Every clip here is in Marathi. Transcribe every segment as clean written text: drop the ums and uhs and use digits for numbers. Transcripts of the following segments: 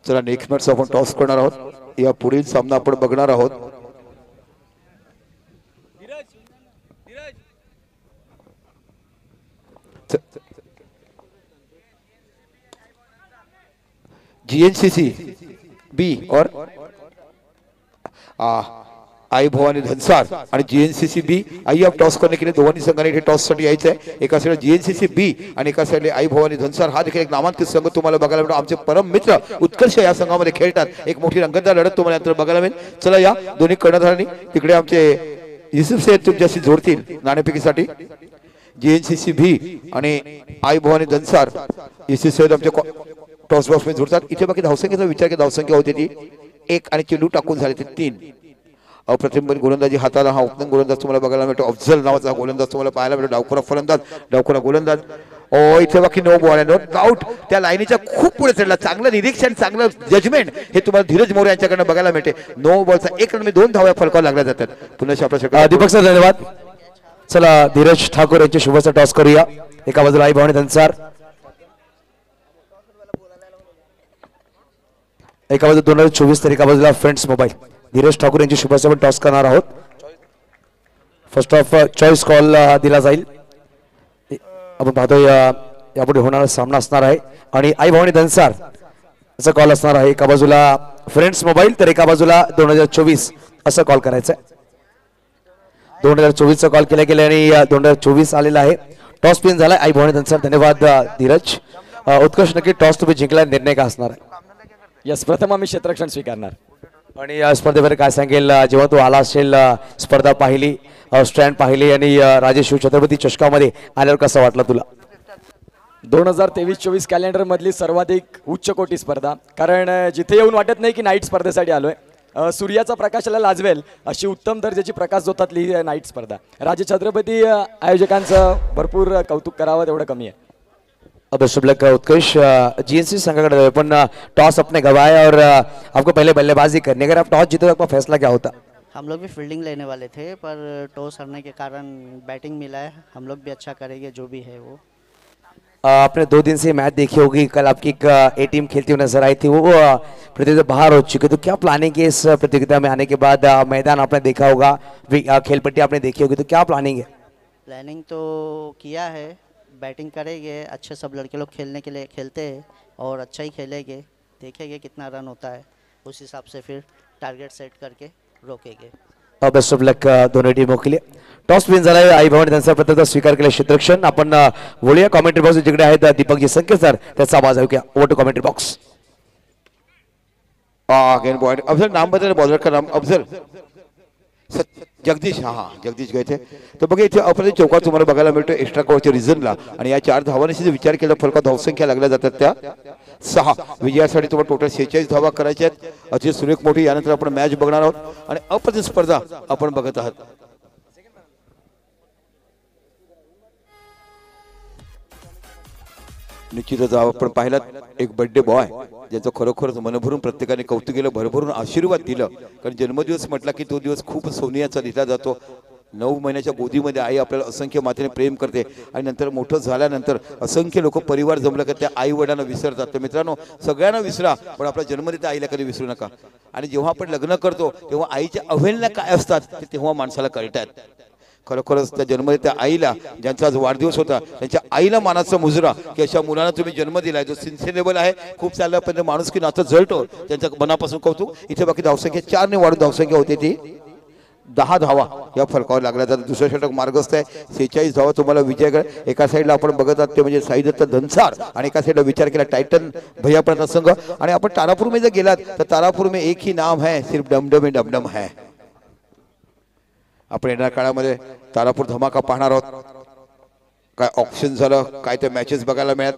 चला नेक्स्ट मॅच आपण टॉस करणार आहोत। या पुढील सामना आपण बघणार आहोत। जीएनसीसी बी और आई भवानी धनसार आणि जीएनसीसी बी आई आप टॉस करने के लिए दोन्ही संघाने इथे टॉस साठी यायचं आहे। एका साइडला जीएनसीसी बी आणि एका साइडला आई भवानी धनसार हा देखील एक नामांकित संघ तुम्हाला बघायला मिळतो। आमचे परम मित्र उत्कर्ष या संघामध्ये खेळतात। एक मोठी रंगतदार लढत तुम्हाला नंतर बघायला मिळेल। चला या दोन्ही कर्णधारांनी तिकडे आमचे युसुफ सैयद तुमच्याशी जोडतील नाणेफेकीसाठी। जीएनसीसी बी आणि आई भवानी धनसार युसुफ सैयद आमचे टॉस बॉक्स मध्ये जोडतात। इथे बाकी धावसंख्येचा विचार केला धावसंख्या होती ती 1 आणि चेंडू टाकून झाले ते 3। अप्रतिम गोलंदाजी हाताला हा ओपनिंग गोलंदाज तुम्हाला बघायला मिळतो। अफजल नावाचा गोलंदाज तुम्हाला पाहायला मिळतो। डावखुरा फलंदाज डावखुरा गोलंदाज ओ इथे बाकी नो बॉल नो आउट। त्या लाईनीच्या खूप पुढे चढला। चांगलं निरीक्षण चांगलं जजमेंट हे तुम्हाला धीरज मोरे यांच्याकडून बघायला मिळते। नो बॉलचा 1 रन 2 धावा फलकावर लागल्या जातात। पुन्हा आपल्या दीपक सर धन्यवाद। चला धीरज ठाकूर यांची शुभेच्छा टॉस करूया। एका बाजूला आई भवानी धनसार, एका बाजूला 2024 तर एका बाजूला फ्रेंड्स मोबाईल। धीरज ठाकूर यांची शुभेच्छा आपण टॉस करणार आहोत। फर्स्ट ऑफ चॉईस कॉल दिला जाईल। आपण पाहतोय यापुढे होणारा सामना असणार आहे आणि आई भवानी धनसार असा कॉल असणार आहे। एका बाजूला फ्रेंड्स मोबाईल तर एका बाजूला 2024 असा कॉल करायचा आहे। 2024 चा कॉल केला गेला आणि 2024 आलेला आहे। टॉस पिन झाला आई भवानी धनसार। धन्यवाद धीरज। उत्कर्ष नक्की टॉस तुम्ही जिंकला, निर्णय का असणार आहे? यस, प्रथम आम्ही क्षेत्ररक्षण स्वीकारणार। आणि या स्पर्धेवर काय सांगेल जेव्हा तू आला असेल, स्पर्धा पाहिली, स्टँड पाहिली आणि राजेश छत्रपती चषकामध्ये आल्यावर कसं वाटलं तुला? 2023-24 कॅलेंडर मधली सर्वाधिक उच्च कोटी स्पर्धा, कारण जिथे येऊन वाटत नाही की नाईट स्पर्धेसाठी आलोय। सूर्याचा प्रकाशाला लाजवेल अशी उत्तम दर्जाची प्रकाश जोतातली नाईट स्पर्धा। राजे छत्रपती आयोजकांचं भरपूर कौतुक करावं तेवढं कमी आहे। Best of luck Utkarsh. GNC संघ पण टॉस अपने गवाया और आपको पहले बल्लेबाजी करनी, अगर आप टॉस जीते तो आपका फैसला क्या होता? हम लोग भी फील्डिंग लेने वाले थे पर टॉस हारने के कारण बैटिंग मिला है। हम लोग भी अच्छा करेंगे जो भी है वो। आपने 2 दिन से मैच देखी होगी, कल आपकी ए टीम खेलती हुई नजर आई थी, वो प्रतियोगिता बाहर हो चुकी, तो क्या प्लानिंग है इस प्रतियोगिता में आने के बाद? मैदान आपने देखा होगा, खेलपट्टी आपने देखी होगी, तो क्या प्लानिंग है? प्लानिंग तो किया है, बैटिंग करेंगे, अच्छे सब लड़के लोग खेलने के लिए खेलते हैं और अच्छा ही खेलेंगे। देखेंगे कितना रन होता है, उस हिसाब से फिर टारगेट सेट करके रोकेंगे। बेस्ट ऑफ लक दोनों टीमों के लिए। टॉस विन झाला आहे। आई भवानी धनसार प्रतियोगिता स्वीकार केले क्षेत्ररक्षण। आपण बोलूया कॉमेंट्री बॉक्स जिकडे आहेत दीपकजी संकेत सर, त्याचा आवाज ऐकूया। Over to commentary box. Again point Afzal नाम बदल बॉलर का नाम अफजल जगदीश। हाँ जगदीश गए थे। तो बघा इथे अप्रतिम चौका तुम्हाला बघायला मिळतो एक्स्ट्रा कव्हरच्या रिझनला आणि या 4 धावांशी विचार केला फलका धावसंख्या लागल्या जातात त्या 6। विजयासाठी तुम्हाला टोटल 46 धावा करायच्या आहेत। अतिशय सुरेख मोठी यानंतर आपण मॅच बघणार आहोत आणि अप्रतिम स्पर्धा आपण बघत आहात। निश्चितच आपण पाहिलात एक बर्थडे बॉय ज्याचं खरोखरच मनभरून प्रत्येकाने कौतुक केलं, भरभरून आशीर्वाद दिलं। कारण जन्मदिवस म्हटला की तो दिवस खूप सोनियाचा लिहिला जातो। 9 महिन्याच्या गोदीमध्ये आई आपल्याला असंख्य मातेने प्रेम करते आणि नंतर मोठं झाल्यानंतर असंख्य लोक परिवार जमलं की त्या आई वडिलांना विसरतात। तर मित्रांनो सगळ्यांना विसरा पण आपल्या जन्मदात्या आईला कधी विसरू नका। आणि जेव्हा आपण लग्न करतो तेव्हा आईच्या अवहेलना काय असतात ते तेव्हा माणसाला कळतात। खरोखरच त्या जन्मदात्या आईला ज्यांचा आज वाढदिवस होता त्यांच्या आईला मानाचा मुजरा की अशा मुलांना तुम्ही जन्म दिलाय जो सिन्सिअरेबल आहे, खूप चाललं पण माणूस की नातं जळतो, त्यांच्या मनापासून कौतुक। इथे बाकी धावसंख्या 4 ने वाढून धावसंख्या होती ती 10 धावा या फलकावर लागल्या जातात। दुसरं षटक मार्गस्थ आहे 46 धावा तुम्हाला विजय। एका साईडला आपण बघत आहात ते म्हणजे साईदत्त धनसार आणि एका साईडला विचार केला टायटन भैया प्रताप संघ। आणि आपण तारापूर में जर गेलात तर तारापूर में एक ही नाम है, सिर्फ डमडम ही डमडम है। आपण येणाऱ्या काळामध्ये तारापूर धमाका पाहणार आहोत। काय ऑप्शन झालं, काय ते मॅचेस बघायला मिळत।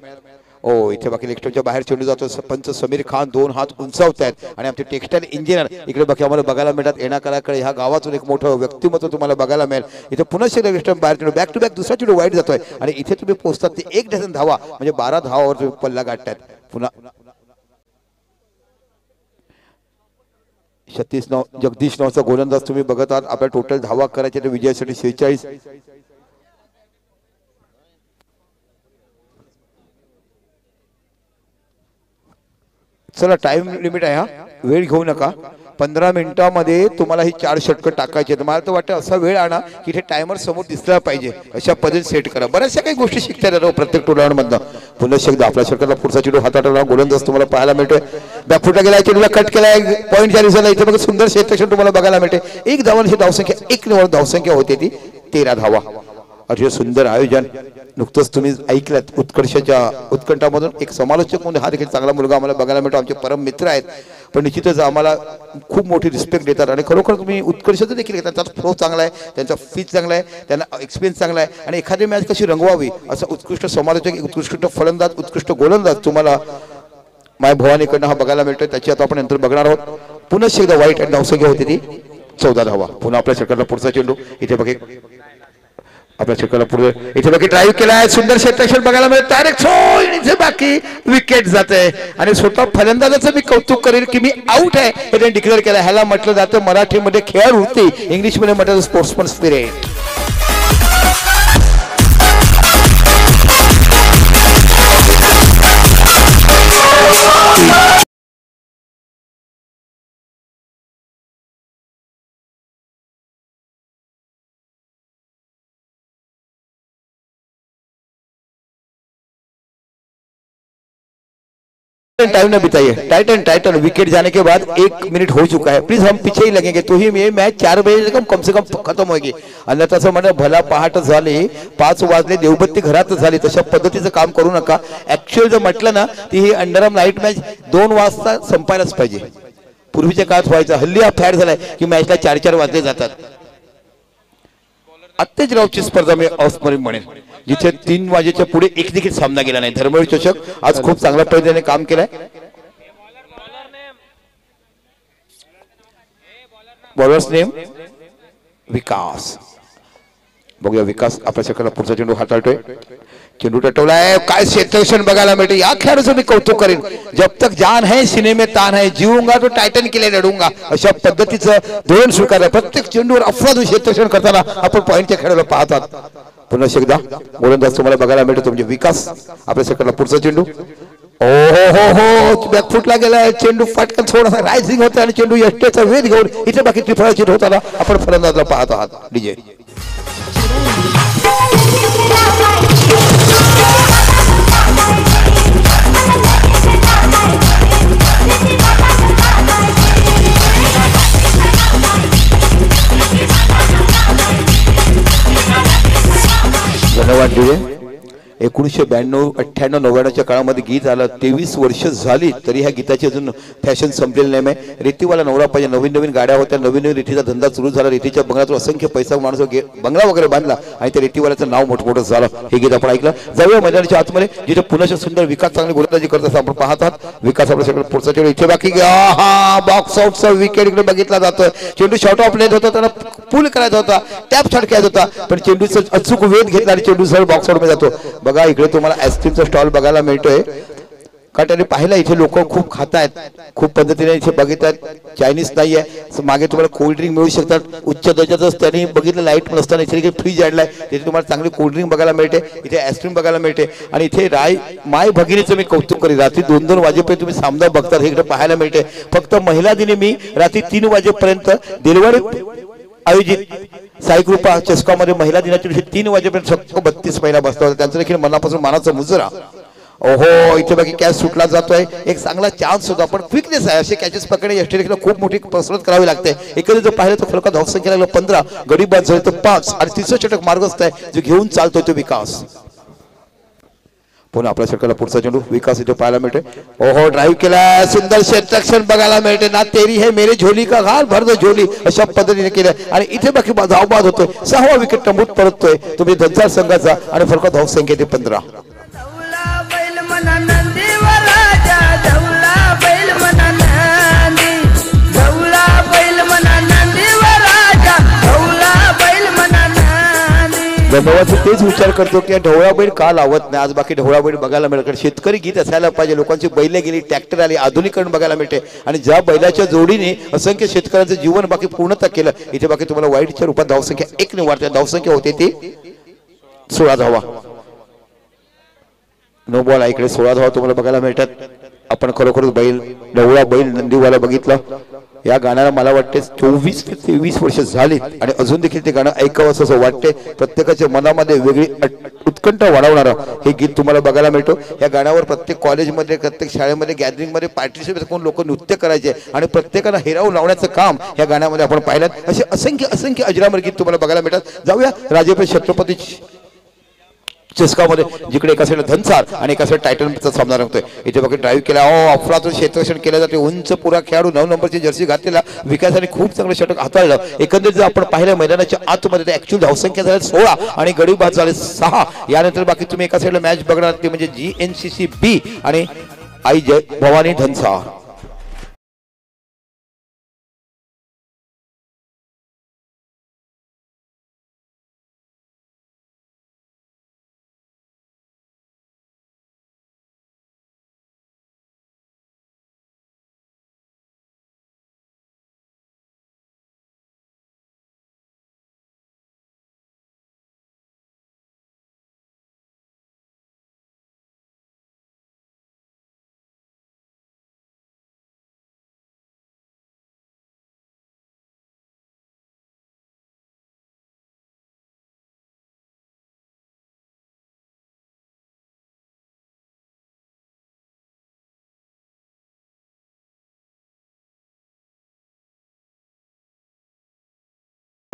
ओ इथे बाकी लेफ्टच्या बाहेर चेंडू जातो। पंच समीर खान 2 हात उंचावत आहेत आणि आमचे टेक्सटाईल इंजिनियर इकडे बाकी आम्हाला बघायला मिळतात। येणाऱ्याकडे ह्या गावातून एक मोठं व्यक्तिमत्व तुम्हाला बघायला मिळेल। इथे पुन्हा लेफ्ट बाहेर चेंडू बॅक टू बॅक दुसरा चेंडू वाईट जातोय आणि इथे तुम्ही पोहोचतात ते 1 डझन धावा म्हणजे 12 धावावर तुम्ही पल्ला गाठतायत। पुन्हा 36 जगदीश नावाचा गोलंदाज तुम्ही बघत आहात। आपल्या टोटल धावा करायचे ते विजयासाठी 46। चला टाइम लिमिट आहे हा, वेळ घेऊ नका. 15 मिनिटांमध्ये तुम्हाला ही 4 षटकं टाकायचे. मला तर वाटतं असा वेळ आणा की इथे टायमर समोर दिसला पाहिजे, अशा पद्धतीने सेट करा. बऱ्याचशा काही गोष्टी शिकता येतात प्रत्येक टुर्नामेंटमधनं. पुन्हा एकदा आपल्या षटकाला पुढचा चेंडू हातात आला, गोलंदाज तुम्हाला पाहायला मिळतोय. बॅकफुटला गेला, चेंडूला कट केलाय, पॉईंट जारी झाला. इथे बघा सुंदर क्षेत्ररक्षण तुम्हाला बघायला मिळते. एक धावांची धावसंख्या, एक निवड धावसंख्या होती ती 13 धावा. अतिशय सुंदर आयोजन. नुकतंच तुम्ही ऐकलं उत्कर्षाच्या उत्कंठामधून एक समालोचक म्हणून हा देखील चांगला मुलगा आम्हाला बघायला मिळतो. आमचे परम मित्र आहेत, पण निश्चितच आम्हाला खूप मोठी रिस्पेक्ट देतात आणि खरोखर तुम्ही उत्कर्षाचं देखील घेतात. त्यांचा फ्लो चांगला आहे, त्यांचा फीच चांगला आहे, त्यांना एक्सपिरियन्स चांगला आहे आणि एखादी मॅच कशी रंगवावी असा उत्कृष्ट समालोचक, उत्कृष्ट फलंदाज, उत्कृष्ट गोलंदाज तुम्हाला माय भवानीकडनं हा बघायला मिळतोय. त्याची आता आपण नंतर बघणार आहोत. पुन्हा एकदा वाईट आणि धावसंख्या होती ती 14 धावा. पुन्हा आपल्या षटकाला पुढचा चेंडू. इथे बघे आपल्या षटकाला पुढे, इथे बाकी ड्राईव्ह केलाय, सुंदर क्षेत्ररक्षण बघायला मिळत. डायरेक्ट इथे बाकी विकेट जाते आणि स्वतः फलंदाजाचं मी कौतुक करेल की मी आउट आहे हे त्यांनी डिक्लेअर केलं. ह्याला म्हटलं जातं मराठीमध्ये खेळाडू वृत्ती, इंग्लिशमध्ये म्हटलं स्पोर्ट्समन स्पिरिट. टाइम न बिताइए. टाइटन विकेट जाने के बाद 1 मिनट हो चुका है. प्लीज हम पीछे ही लगेंगे तो ही ये मैच 4 बजे कम से कम खत्म होगी. अन्यथा असं म्हणणं भला पहाट झाली, 5 वाजले, देवबत्ती घरात झाली, तशा पद्धतीचं काम करू नका. ऍक्च्युअल जर म्हटलं ना ती ही अंडरआर्म नाईट मॅच 2 वाजता संपायलाच पाहिजे. पूर्वीच्या काळात व्हायचं, हल्ली हा फॅड झालाय की मॅचला 4-4 वाजले जातात. अत्तेजरावची स्पर्धा मी अस्मरण म्हणेन, जिथे 3 वाजेच्या पुढे एक देखील सामना गेला नाही. धर्मवीर चषक आज खूप चांगल्या पद्धतीने काम केलंय. बॉलर्स नेम विकास. बघूया विकास आपल्या षटकाला पुढचा चेंडू हाताळतोय. चेंडू टटवलाय, काय क्षेत्ररक्षण बघायला मिळते. या खेळाडूचं मी कौतुक करेन. जब तक जान है सीने में तान है, जीऊंगा तो टायटन के लिए लढूंगा अशा पद्धतीचं धोरण स्वीकारलं. प्रत्येक चेंडूवर अफवाद क्षेत्ररक्षण करताना आपण पॉईंटच्या खेळाडूला पाहतात. पुन्हा एकदा गोलंदाज तुम्हाला बघायला मिळतो तुमचे विकास. आपल्या षटकाला पुढचा चेंडू. हो बॅकफुटला गेलाय, चेंडू फाटकन थोडासा रायझिंग होता आणि चेंडू यष्टेचा वेध घेऊन इथे बाकी त्रिफळा चेंडू होताना आपण फलंदाजला पाहत आहात. डीजे धन्यवाद डीजे. 1992, 98, 99च्या काळामध्ये गीत आलं. 23 वर्ष झाली तरी ह्या गीताची अजून फॅशन संपलेली नाही. रेतीवाला नवरा पाहिजे. नवीन गाड्या होत्या, नवीन रेतीचा धंदा सुरू झाला. रेतीच्या बंगल्यातून असंख्य पैसा माणूस बंगला वगैरे बांधला आणि त्या रेतीवाल्याचं नाव मोठमोठं झालं. हे गीत आपण ऐकलं. जाऊया मैदानाच्या आतमध्ये जिथे पुन्हा सुंदर विकास चांगली गोलंदाजी करत असं आपण पाहत आहात. विकास आपल्या सगळं पुढचा चेंडू इथे बाकी बॉक्स आउटचा विकेट इकडे बघितला जातोय. चेंडू शॉर्ट ऑफ लेत होता, त्यांना पूल करायचा होता, टॅप शॉट खेळायचा होता, पण चेंडूचा अचूक वेध घेतला आणि चेंडू सरळ बॉक्स आउट मध्ये जातो. बघा इकडे तुम्हाला आईस्क्रीमचा स्टॉल बघायला मिळतोय. का त्याने पाहिलं इथे लोक खूप खात आहेत, खूप पद्धतीने इथे बघितात. चायनीज नाहीये, मागे तुम्हाला कोल्ड्रिंक मिळू शकतात. उच्च दर्जाचं त्यांनी बघितलं. लाईट नसताना इथे फ्रीज आणलाय, तिथे तुम्हाला चांगली कोल्ड्रिंक बघायला मिळते, इथे आईस्क्रीम बघायला मिळते. आणि इथे माय भगिनीचं मी कौतुक करेन. रात्री 2-2 वाजेपर्यंत तुम्ही सामना बघतात, हे इकडे पाहायला मिळते. फक्त महिला दिनी मी रात्री 3 वाजेपर्यंत दिलवाडी आयोजित साई कृपा चषकामध्ये महिला दिनाच्या दिवशी 3 वाजेपर्यंत फक्त 32 महिला बसल्या होत्या. त्यांचं देखील मनापासून मानाचा मुजरा. ओहो इथे बाकी कॅच सुटला जातोय. एक चांगला चान्स होता, पण क्विकनेस आहे. असे कॅचेस पकडणे यष्टीला खूप मोठी कसरत करावी लागते. एकदा जर पाहिलं तर फलका धावसंख्या लागलं 15, गडी बाद झाले तर 5 आणि तिसरं षटक मार्गस्थ आहे जो घेऊन चालतोय तो विकास. पुन्हा आपल्या षटकाला पुढचा चेंडू विकास इथे पाहायला मिळते. ओहो ड्राईव्ह केला, सुंदर क्षेत्ररक्षण बघायला मिळते. ना तेरी है मेरे झोली का घाल भर दो झोली अशा पद्धतीने केलं आणि इथे बाकी धावबाद होतोय. 6वा विकेट टंबूत परततोय तुम्ही धनसार संघाचा आणि फलका धावसंख्या ते 15. धन्यवाद. तेच विचार करतो की ढवळा बैल का लावत नाही. आज बाकी ढवळा बैल बघायला मिळेल, कारण शेतकरी गीत असायला पाहिजे. लोकांची बैले गेली, ट्रॅक्टर आली, आधुनिकरण बघायला मिळते आणि ज्या बैलाच्या जोडीने असंख्य शेतकऱ्यांचं जीवन बाकी पूर्णता केलं. इथे बाकी तुम्हाला वाईटच्या रूपात धावसंख्या 1 ने वाढते. धावसंख्या होते ती 16 धावा. नो बॉल इकडे 16 धावा तुम्हाला बघायला मिळतात. आपण खरोखरच बैल नवळा बैल नंदीवाला बघितला. या गाण्याला मला वाटते 24 ते 23 वर्ष झाली आणि अजून देखील ते गाणं ऐकावं असं वाटते. प्रत्येकाच्या मनामध्ये वेगळी उत्कंठ वाढवणारं हे गीत तुम्हाला बघायला मिळतो. या गाण्यावर प्रत्येक कॉलेजमध्ये प्रत्येक शाळेमध्ये गॅदरिंगमध्ये पार्टिसिपेट करून लोक नृत्य करायचे आणि प्रत्येकाला हिरावून लावण्याचं काम या गाण्यामध्ये आपण पाहिलं. असे असंख्य असंख्य अजरामर गीत तुम्हाला बघायला मिळतात. जाऊया राजेपे छत्रपती चेस्कामध्ये जिकडे एका साईडला धनसार आणि एका साईड टायटनचा सामना रंगतोय. इथे बघा ड्राईव्ह केला अफलातून क्षेत्ररक्षण केलं जाते. उंच पुरा खेळाडू 9 नंबरची जर्सी घातलेला विकासाने खूप चांगलं षटक हाताळलं. एकंदरीत जर आपण पाहिलं मैदानाच्या आतमध्ये ऍक्च्युअल धावसंख्या झाल्या 16 आणि गडी बाद झाले 6. यानंतर बाकी तुम्ही एका साईडला मॅच बघणार ते म्हणजे GNCC B आणि आई जय भवानी धनसार.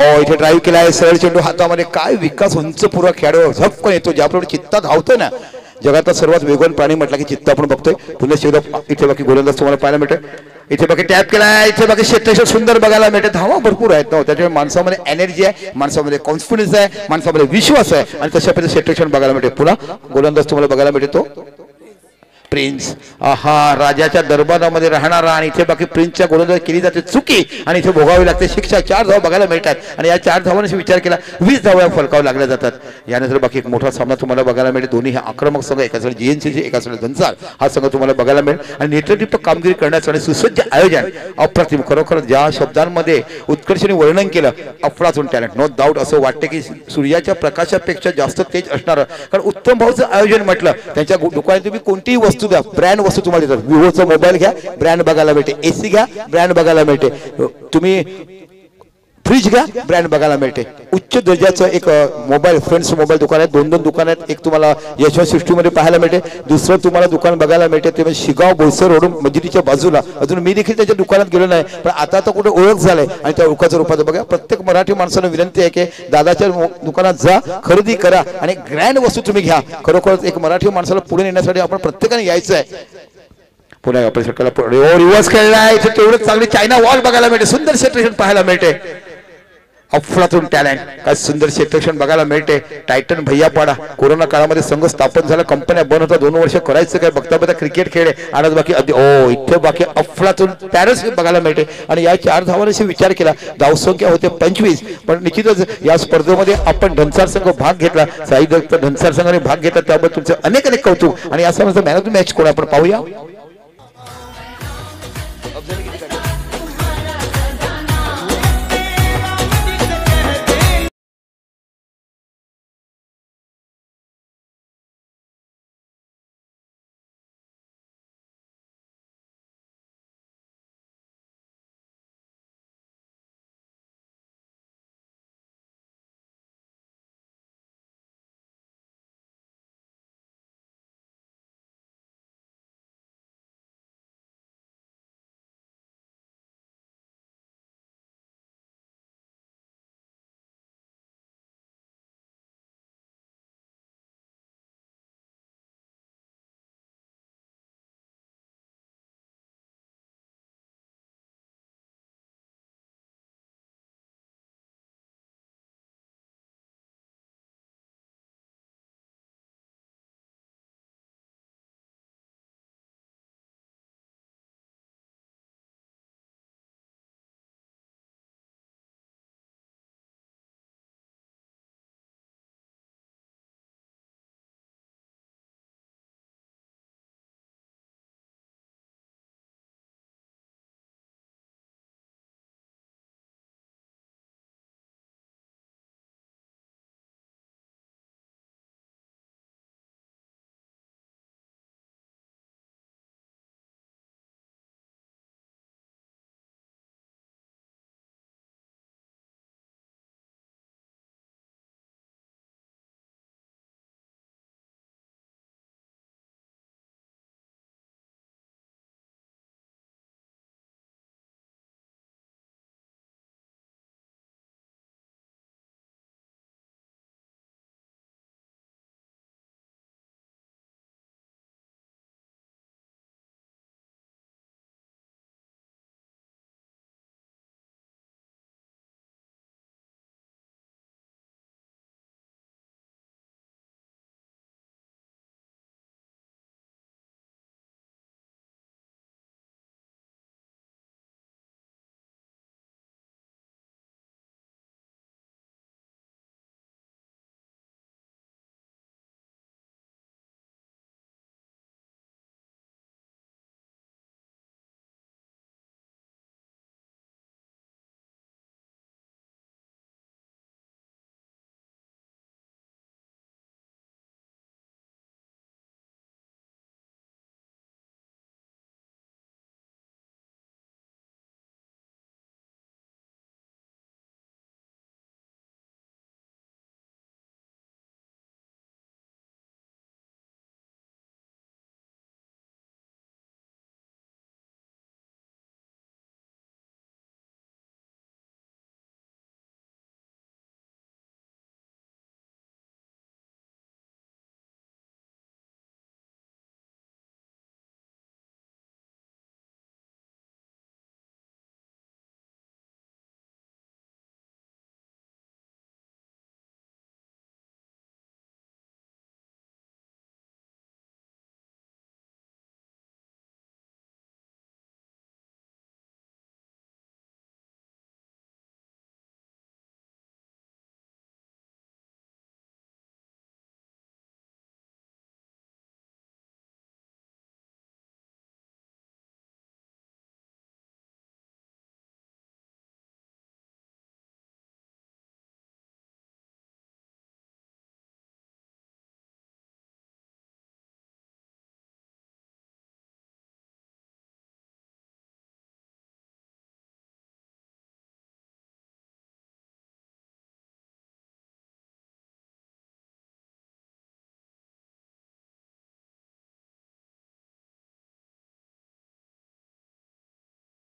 इथे ड्राईव्ह केला आहे. सरळ चेंडू हातामध्ये. काय विकास उंच पुरा खेळाडू झपकन येतो. ज्याप्रमाणे चित्ता धावतो ना. जगातला सर्वात वेगवान प्राणी म्हटलं की चित्ता आपण बघतोय. पुन्हा शेवट इथे बाकी गोलंदाज तुम्हाला पाहायला मिळते. इथे बाकी टॅप केला आहे. इथे बाकी क्षेत्रक्षण सुंदर बघायला मिळते. धावा भरपूर आहेत ना. त्याच्यामुळे माणसामध्ये एनर्जी आहे, माणसामध्ये कॉन्फिडन्स आहे, माणसामध्ये विश्वास आहे आणि तशा पद्धतीने क्षेत्रक्षण बघायला मिळते. पुन्हा गोलंदाज तुम्हाला बघायला मिळते तो प्रिन्स. हा राजाच्या दरबारामध्ये राहणारा आणि इथे बाकी प्रिन्सच्या गोलंदाज केली जाते चुकी आणि इथे भोगावी लागते शिक्षा. 4 धावा बघायला मिळतात आणि या 4 धावांनी विचार केला 20 धावा फलकाव लागल्या जातात. यानंतर बाकी एक मोठा सामना तुम्हाला बघायला मिळेल. दोन्ही हे आक्रमक संघ, एका साईड GNCC एका साईड धनसार हा संघ तुम्हाला बघायला मिळेल आणि नेतृत्व कामगिरी करण्यासाठी सुसज्ज आयोजन अप्रतिम. खरोखर ज्या शब्दांमध्ये उत्कर्षाने वर्णन केलं अफलातून टॅलेंट नो डाऊट. असं वाटतं की सूर्याच्या प्रकाशापेक्षा जास्त तेज असणारं. कारण उत्तम भाऊचं आयोजन म्हटलं त्यांच्या दुकानात तुम्ही कोणतीही वस्तू द्या, ब्रँड वस्तू तुम्हाला देतात. विवोचा मोबाईल घ्या, ब्रँड बघायला मिळते. AC घ्या, ब्रँड बघायला मिळते. तुम्ही फ्रीज घ्या, ब्रँड बघायला मिळते. उच्च दर्जाचं एक मोबाईल फ्रेंड्स मोबाईल दुकान आहे. 2 दुकान आहेत. एक तुम्हाला यशवंत सृष्टीमध्ये पाहायला मिळते. दुसरं तुम्हाला दुकान बघायला मिळते ते म्हणजे शिगाव बोईसर रोड मस्जिदीच्या बाजूला. अजून मी देखील त्याच्या दुकानात गेलो नाही, पण आता तर कुठे ओळख झालंय आणि त्या ओळखाच्या रूपात बघा. प्रत्येक मराठी माणसाला विनंती आहे की दादाच्या दुकानात जा, खरेदी करा आणि ग्रँड वस्तू तुम्ही घ्या. खरोखरच एक मराठी माणसाला पुढे नेण्यासाठी आपण प्रत्येकाने यायचं आहे. पुन्हा आपल्या षटकाला रिव्हर्स खेळला. इथे तेवढंच चांगली चायना वॉल बघायला मिळते. सुंदर क्षेत्रक्षण पाहायला मिळते. अफलातून टॅलेंट काय सुंदर क्षेत्रक्षण बघायला मिळते. टायटन भैयापाडा कोरोना काळामध्ये संघ स्थापन झाला, कंपन्या बंद होता. 2 वर्ष करायचं काय बघता बघता क्रिकेट खेळ आणि बाकी इथे बाकी अफलातून पॅरस बघायला मिळते. आणि या 4 धावांशी विचार केला धावसंख्या होते 25, पण निश्चितच या स्पर्धेमध्ये आपण धनसार संघ भाग घेतला. साई दत्त धनसार संघाने भाग घेतला त्याबद्दल तुमचं अनेक अनेक कौतुक. आणि असं मॅन ऑफ द मॅच कोण आपण पाहूया.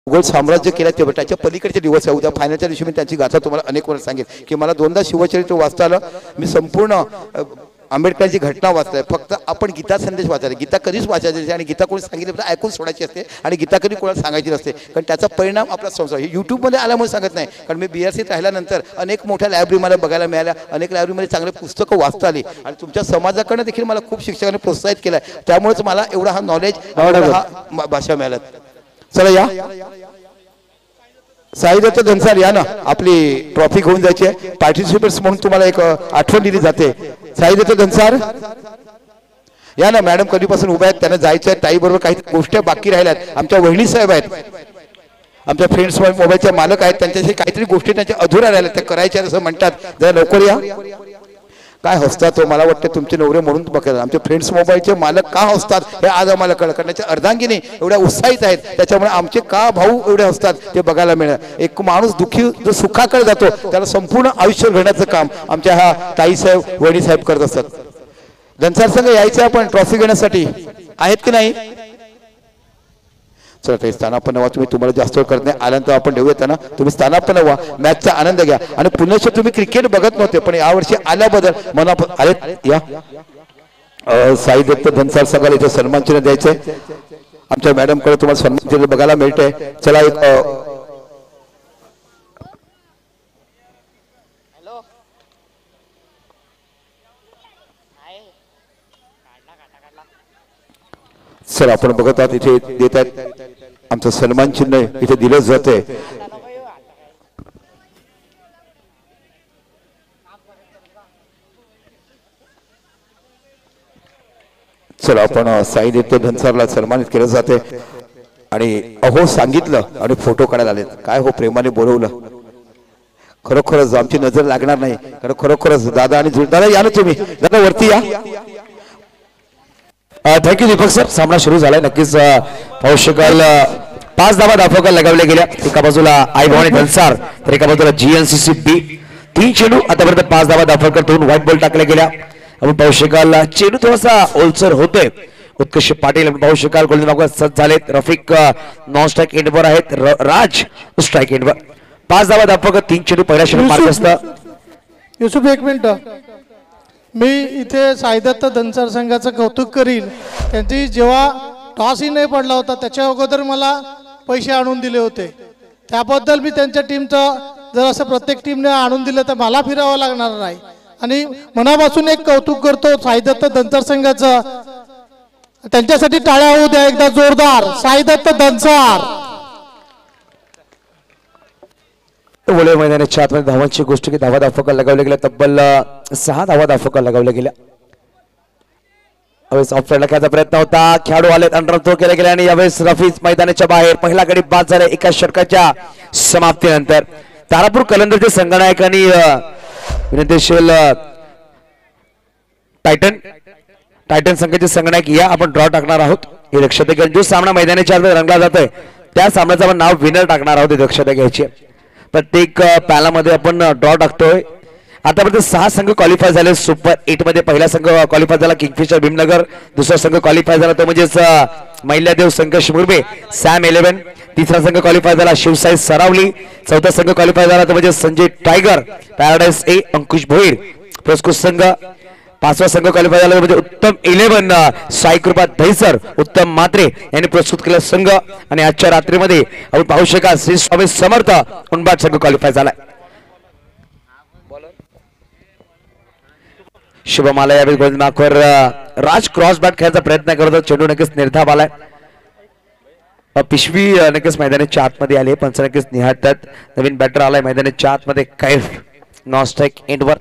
मुघल साम्राज्य केलं ते त्याच्या पलीकडचे दिवस आहे. उद्या फायनलच्या दिवशी मी त्यांची गाथा तुम्हाला अनेक वेळा सांगेन की मला 2दा शिवचरित्र वाचता आलं. मी संपूर्ण आंबेडकरांची घटना वाचताय. फक्त आपण गीता संदेश वाचायला, गीता कधीच वाचायची नसते आणि गीता कोणी सांगितलं तर ऐकून सोडायची असते आणि गीता कधी कोणाला सांगायची नसते. कारण त्याचा परिणाम आपला संसार. हे यूट्यूबमध्ये आल्यामुळे सांगत नाही, कारण मी BRCत राहिल्यानंतर अनेक मोठ्या लायब्ररी मला बघायला मिळाल्या, अनेक लायब्ररीमध्ये चांगले पुस्तकं वाचता आली आणि तुमच्या समाजाकडनं देखील मला खूप शिक्षकांनी प्रोत्साहित केलं आहे. त्यामुळेच मला एवढा हा नॉलेज, हा भाषा मिळाल्यात. चला या साई दत्त धनसार या ना, आपली ट्रॉफी घेऊन जायची आहे. पार्टिसिपेट्स म्हणून तुम्हाला एक आठवण दिली जाते. साई दत्त धनसार या ना. मॅडम कधीपासून उभ्या आहेत, त्यांना जायचं आहे. ताई बरोबर काही गोष्टी बाकी राहिल्यात. आमच्या वहिनी साहेब आहेत, आमच्या फ्रेंड्स मोबाईलचे मालक आहेत, त्यांच्याशी काहीतरी गोष्टी त्यांच्या अधुऱ्या राहिल्यात, त्या करायच्या असं म्हणतात. जरा लवकर या. काय हसतात तो, मला वाटतं तुमचे नवरे म्हणून बघा. आमचे फ्रेंड्स मोबाईलचे मालक का हसतात हे आज आम्हाला कळलं, कारण त्याच्या अर्धांगिनी एवढ्या उत्साहित आहेत, त्याच्यामुळे आमचे का भाऊ एवढे हसतात ते बघायला मिळेल. एक माणूस दुःखी जो सुखाकडे जातो त्याला संपूर्ण आयुष्य घडण्याचं काम आमच्या ह्या ताईसाहेब, वहिनीसाहेब करत असतात. धनसार संघ यायचं आपण ट्रॉफी घेण्यासाठी, आहेत की नाही? चला ते स्थानापन्न व्हा. तुम्हाला जास्त वेळ करत नाही, आल्यानंतर आपण देऊया ना. तुम्ही स्थानापन्न व्हा, मॅचचा आनंद घ्या. आणि पुण्याचे तुम्ही क्रिकेट बघत नव्हते, पण यावर्षी आल्याबद्दल मनापासून आले. या साई दत्त धनसार संघाला इथे सन्मान चिन्ह द्यायचंय. आमच्या मॅडम कडे तुम्हाला सन्मान चिन्ह बघायला मिळतंय. चला एक सर आपण बघत आहात इथे देत आहेत आमचं सन्मान चिन्ह इथे दिलं जाते. चला आपण साई दत्त धनसारला सन्मानित केलं जाते. आणि अहो सांगितलं आणि फोटो काढायला आलेत. काय हो प्रेमाने बोलवलं. खरोखरच आमची नजर लागणार नाही, कारण खरोखरच दादा आणि दादा या ना तुम्ही, दादा वरती या. Thank you Deepak sir. सामना सुरू झालाय. नक्कीच पाहू शकाल 5 धावा धावफलकात लगावल्या गेल्या. एका बाजूला आई भवानी धनसार तर एका बाजूला GNCC B. 3 चेंडू आतापर्यंत 5 धावा धावफलकात ठेवून व्हाईट बॉल टाकल्या गेल्या. आपण पाहू शकाल चेंडू थोडासा ओलसर होतोय. उत्कर्ष पाटील आपण पाहू शकाल गोलंदाज मार्गावर सज्ज झालेत. रफिक नॉन स्ट्राईक एंडवर आहेत. राज स्ट्राईक एंडवर. 5 धावा धावफलकात 3 चेंडू पहिल्या षटक मार्क असतं. युसुफ एक मिनिट, मी इथे साई दत्त धनसार संघाचं कौतुक करील. त्यांची जेव्हा टॉसही नाही पडला होता त्याच्या अगोदर मला पैसे आणून दिले होते, त्याबद्दल मी त्यांच्या टीमचं जर असं प्रत्येक टीमने आणून दिलं तर मला फिरावं लागणार नाही. आणि मनापासून एक कौतुक करतो साई दत्त धनसार संघाचं. त्यांच्यासाठी टाळ्या होऊ द्या एकदा जोरदार. साई दत्त धनसार. वोले मैदानाच्या आतमध्ये धावांची गोष्ट की धावा धावफलकात लगावल्या गेल्या. तब्बल 6 धावा धावफलकात लगावल्या गेल्या. यावेळेस ऑफसाईडला खेळायचा प्रयत्न होता. खेळाडू आलेत, अंडर थ्रो केला गेला आणि यावेळेस रफीज मैदानाच्या बाहेर. पहिला गडी बाद झाला एका षटकाच्या समाप्तीनंतर. तारापूर कलंदरचे संघनायकांनी विनंतीशील टायटन संघाचे संघनायक या आपण ड्रॉ टाकणार आहोत. हे लक्षात घ्या. जो सामना मैदानाच्या आत रंगला जातोय त्या सामन्याचं आपण नाव विनर टाकणार आहोत, हे लक्षात घ्यायचे. प्रत्येक पॅलामध्ये आपण ड्रॉ टाकतोय. आतापर्यंत 6 संघ क्वालिफाय झाले सुपर 8 मध्ये. पहिला संघ क्वालिफाय झाला किंगफिशर भीमनगर. दुसरा संघ क्वालिफाय झाला तो म्हणजेच महिलादेव संघ शिमुर्बे सॅम 11. तिसरा संघ क्वालिफाय झाला शिवसाई सरावली. चौथा संघ क्वालिफाय झाला तो म्हणजे संजय टायगर पॅराडाईस A अंकुश भोईर पुरस्कृत संघ. 5वा संघ क्वालिफाय झाला म्हणजे उत्तम 11 साईकृपा दहिसर उत्तम मात्रे यांनी प्रस्तुत केला संघ. आणि आजच्या रात्रीमध्ये आपण पाहू शकाल श्री स्वामी समर्थ उनबाट संघ क्वालिफाय झाला. शुभमाला यावेळी गोलंदाजावर राज क्रॉस बॅट खेळायचा प्रयत्न करत होता. चेंडू नक्कीच निर्धाव आलाय. पिशवी नक्कीच मैदानाच्या आतमध्ये आली. पंच नक्कीच निहाळतात. नवीन बॅटर आलाय मैदानाच्या आतमध्ये. कैफ नॉन स्ट्राईक एंडवर.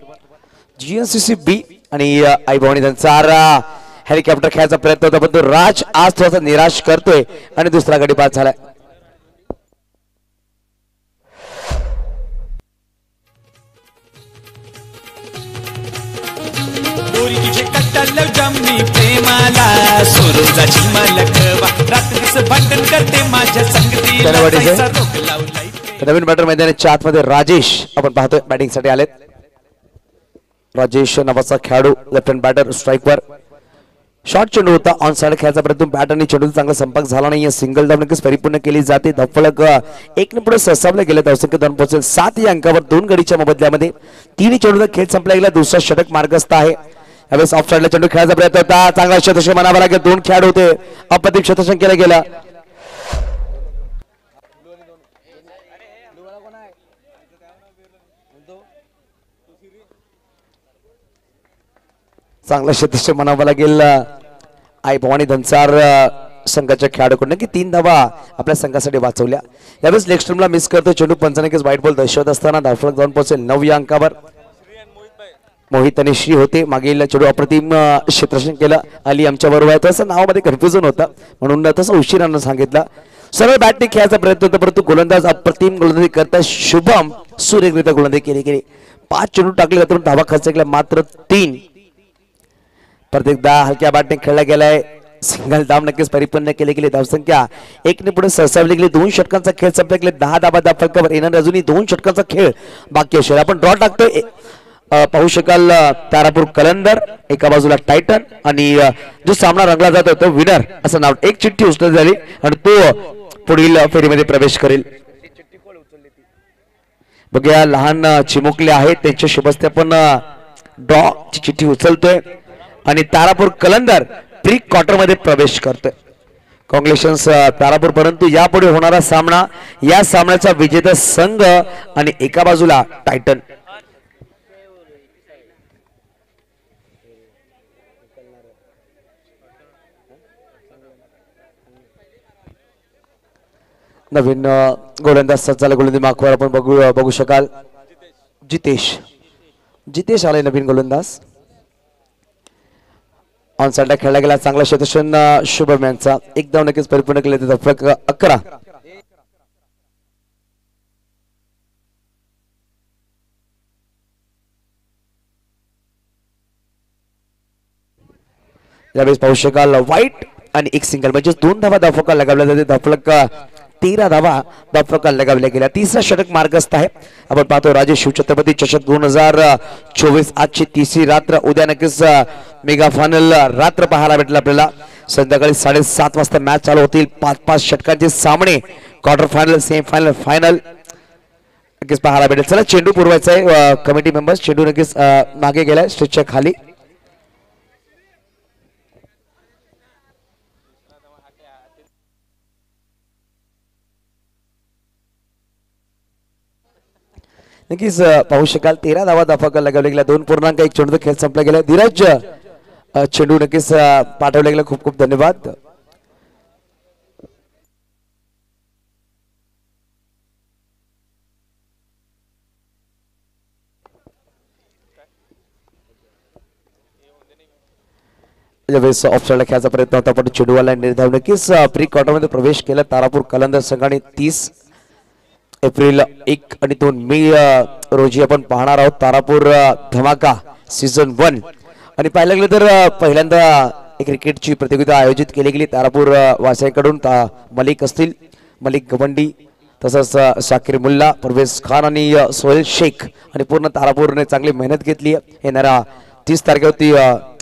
GNCC B आणि आई भवानी धनसार हेलिकॉप्टर खेळायचा प्रयत्न होता, पण तो राज आज थोडासा निराश करतोय आणि दुसरा गडी बाद झालाय. नवीन बॅटर मैदानाच्या आतमध्ये राजेश आपण पाहतोय बॅटिंग साठी आलेत. राजेश नावाचा खेळाडू लेफ्ट हँड बॅटर स्ट्राईकवर. शॉर्ट चेंडू होता ऑन साइड खेळायचा प्रयत्न बॅट आणि चेंडूचा चांगला संपर्क झाला नाहीये सिंगल धाव नक्कीच परिपूर्ण केली जाते धफलक एक ने पुढे ससावले गेले धावसंख्या 2 पोहोचेल 7 या अंकावर 2 गडीच्या मोबदल्यामध्ये 3 चेंडूचा खेळ संपला गेला दुसरा षटक मार्गस्थ आहे यावेळेस ऑफ साइडला चेंडू खेळायचा प्रयत्न होता चांगला शतक म्हणावा लागेल 2 खेळाडू होते अप्रतिम शतक केला गेला चांगला शतक म्हणावा लागेल आई भवानी धनसार संघाच्या खेळाडूकडून की 3 धावा आपल्या संघासाठी वाचवल्या यावेळेस लेग स्टंपला मिस करतो चेंडू पंचाने वाईट बॉल दर्शवत असताना धावफलक 2 पोहोचेल 9 या अंकावर मोहित आणि श्री होते मागील चेंडू अप्रतिम क्षेत्ररक्षण केलं अली आमच्या बरोबर आहे तसं नावामध्ये कन्फ्युजन होता म्हणून तसं उशिरानं सांगितलं सरळ बॅटने खेळायचा प्रयत्न होता परंतु गोलंदाज अप्रतिम गोलंदाजी करता शुभम सुरेखरित्या गोलंदाजी केली 5 चेंडू टाकले त्यातून धावा खर्च केला मात्र 3 प्रत्येकदा हलक्या बॅटने खेळला गेलाय सिंगल धाव नक्कीच परिपूर्ण केली गेली धावसंख्या 1 ने पुढे सरसावली गेली 2 षटकांचा खेळ संपला गेले 10 धावा फलकावर येणार अजूनही 2 षटकांचा खेळ बाकी असेल आपण ड्रॉ टाकतोय पाहू शकाल तारापूर कलंदर एका बाजूला टायटन आणि जो सामना रंगला जातो तो विनर असं नाव एक चिठ्ठी उचलली झाली आणि तो पुढील फेरीमध्ये प्रवेश करेल बघूया लहान चिमुकले आहेत त्यांच्या शुभस्ते पण ड्रॉ ची चिठ्ठी उचलतोय आणि तारापूर कलंदर प्री क्वार्टर मध्ये प्रवेश करतोय कॉंग्रेशन्स तारापूर परंतु यापुढे होणारा सामना या सामन्याचा विजेता संघ आणि एका बाजूला टायटन नवीन गोलंदाज सज्जाला गोलंदाजी मागवर आपण बघू शकाल जितेश आले नवीन गोलंदाज ऑन साइडला खेळला गेला चांगला क्षेत्रक्षण शुभम यांचा एक धाव नक्कीच परिपूर्ण केले 11 यावेळेस पाहू शकाल वाईट आणि एक सिंगल म्हणजे 2 धावा धावफलक लगावल्या जाते धावफलक 13 धावा धावफलक लगावल्या गेल्या तिसरा षटक मार्गस्थ आहे आपण पाहतो राजे शिवछत्रपती चषक 2024 आजची तिसरी रात्र उद्या नक्कीच मेगा फायनल रात्र पाहायला भेटलं आपल्याला संध्याकाळी 7:30 वाजता मॅच चालू होतील 5-5 षटकांचे सामने क्वार्टर फायनल सेमीफायनल फायनल नक्कीच पाहायला भेटेल चला चेंडू पुरवायचा आहे कमिटी मेंबर्स चेंडू नक्कीच मागे गेलाय स्टेजच्या खाली नक्कीच पाहू शकाल 13 धावा धावफलक लगावल्या गेल्या 2.1 चेंडूचा खेळ संपला गेला धीरज चेंडू नक्कीच पाठवला गेला खूप खूप धन्यवाद यावेळेस ऑफसाइडला खेळायचा प्रयत्न होता पण चेंडूवाला निर्धाव नक्कीच प्री क्वार्टर मध्ये प्रवेश केला तारापूर कलंदर संघाने 30 एप्रिल 1 आणि 2 मे रोजी आपण पाहणार आहोत तारापूर धमाका सीझन 1 आणि पाहायला गेलं तर पहिल्यांदा एक क्रिकेटची प्रतियोगिता आयोजित केली गेली तारापूर वासियांकडून मलिक असतील मलिक गवंडी तसंच शाकीर मुल्ला परवेज खान आणि सोहेल शेख आणि पूर्ण तारापूरने चांगली मेहनत घेतली येणाऱ्या 30 तारखेवरती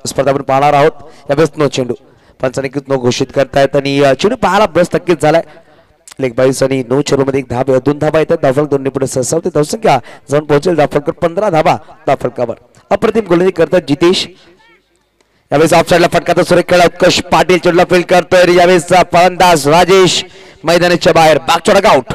स्पर्धा आपण पाहणार आहोत यावेळेस नो चेंडू पंचाने नो घोषित करतायत आणि चेंडू पाहायला बस नक्कीच झालाय लेग बाईस आणि 9 चेंडूमध्ये 2 धाबा येतात धावफलक 2 ने पुढे सरसावते धावसंख्या जाऊन पोहोचेल धावफलक 15 धाबा धावफलकावर अप्रतिम गोलंदाजी करतात जितेश यावेळेस ऑफसाइडला फटका सुरेख खेळा उत्कर्ष पाटील चेंडूला फील्ड करतोय यावेळेस फलंदाज राजेश मैदानाच्या बाहेर बागचोडा आउट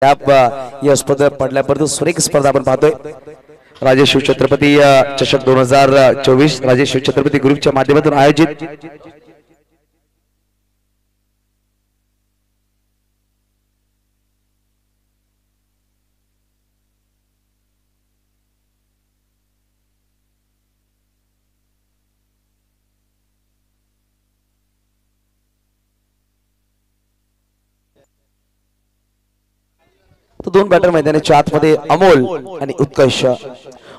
या स्पर्धेत पडल्यापर्यंत सुरेख स्पर्धा आपण पाहतोय. राजे शिवछत्रपती चषक 2024 राजे शिवछत्रपती ग्रुपच्या माध्यमातून आयोजित तो दोन बॅटर मैदानाच्या आतमध्ये अमोल आणि उत्कर्ष.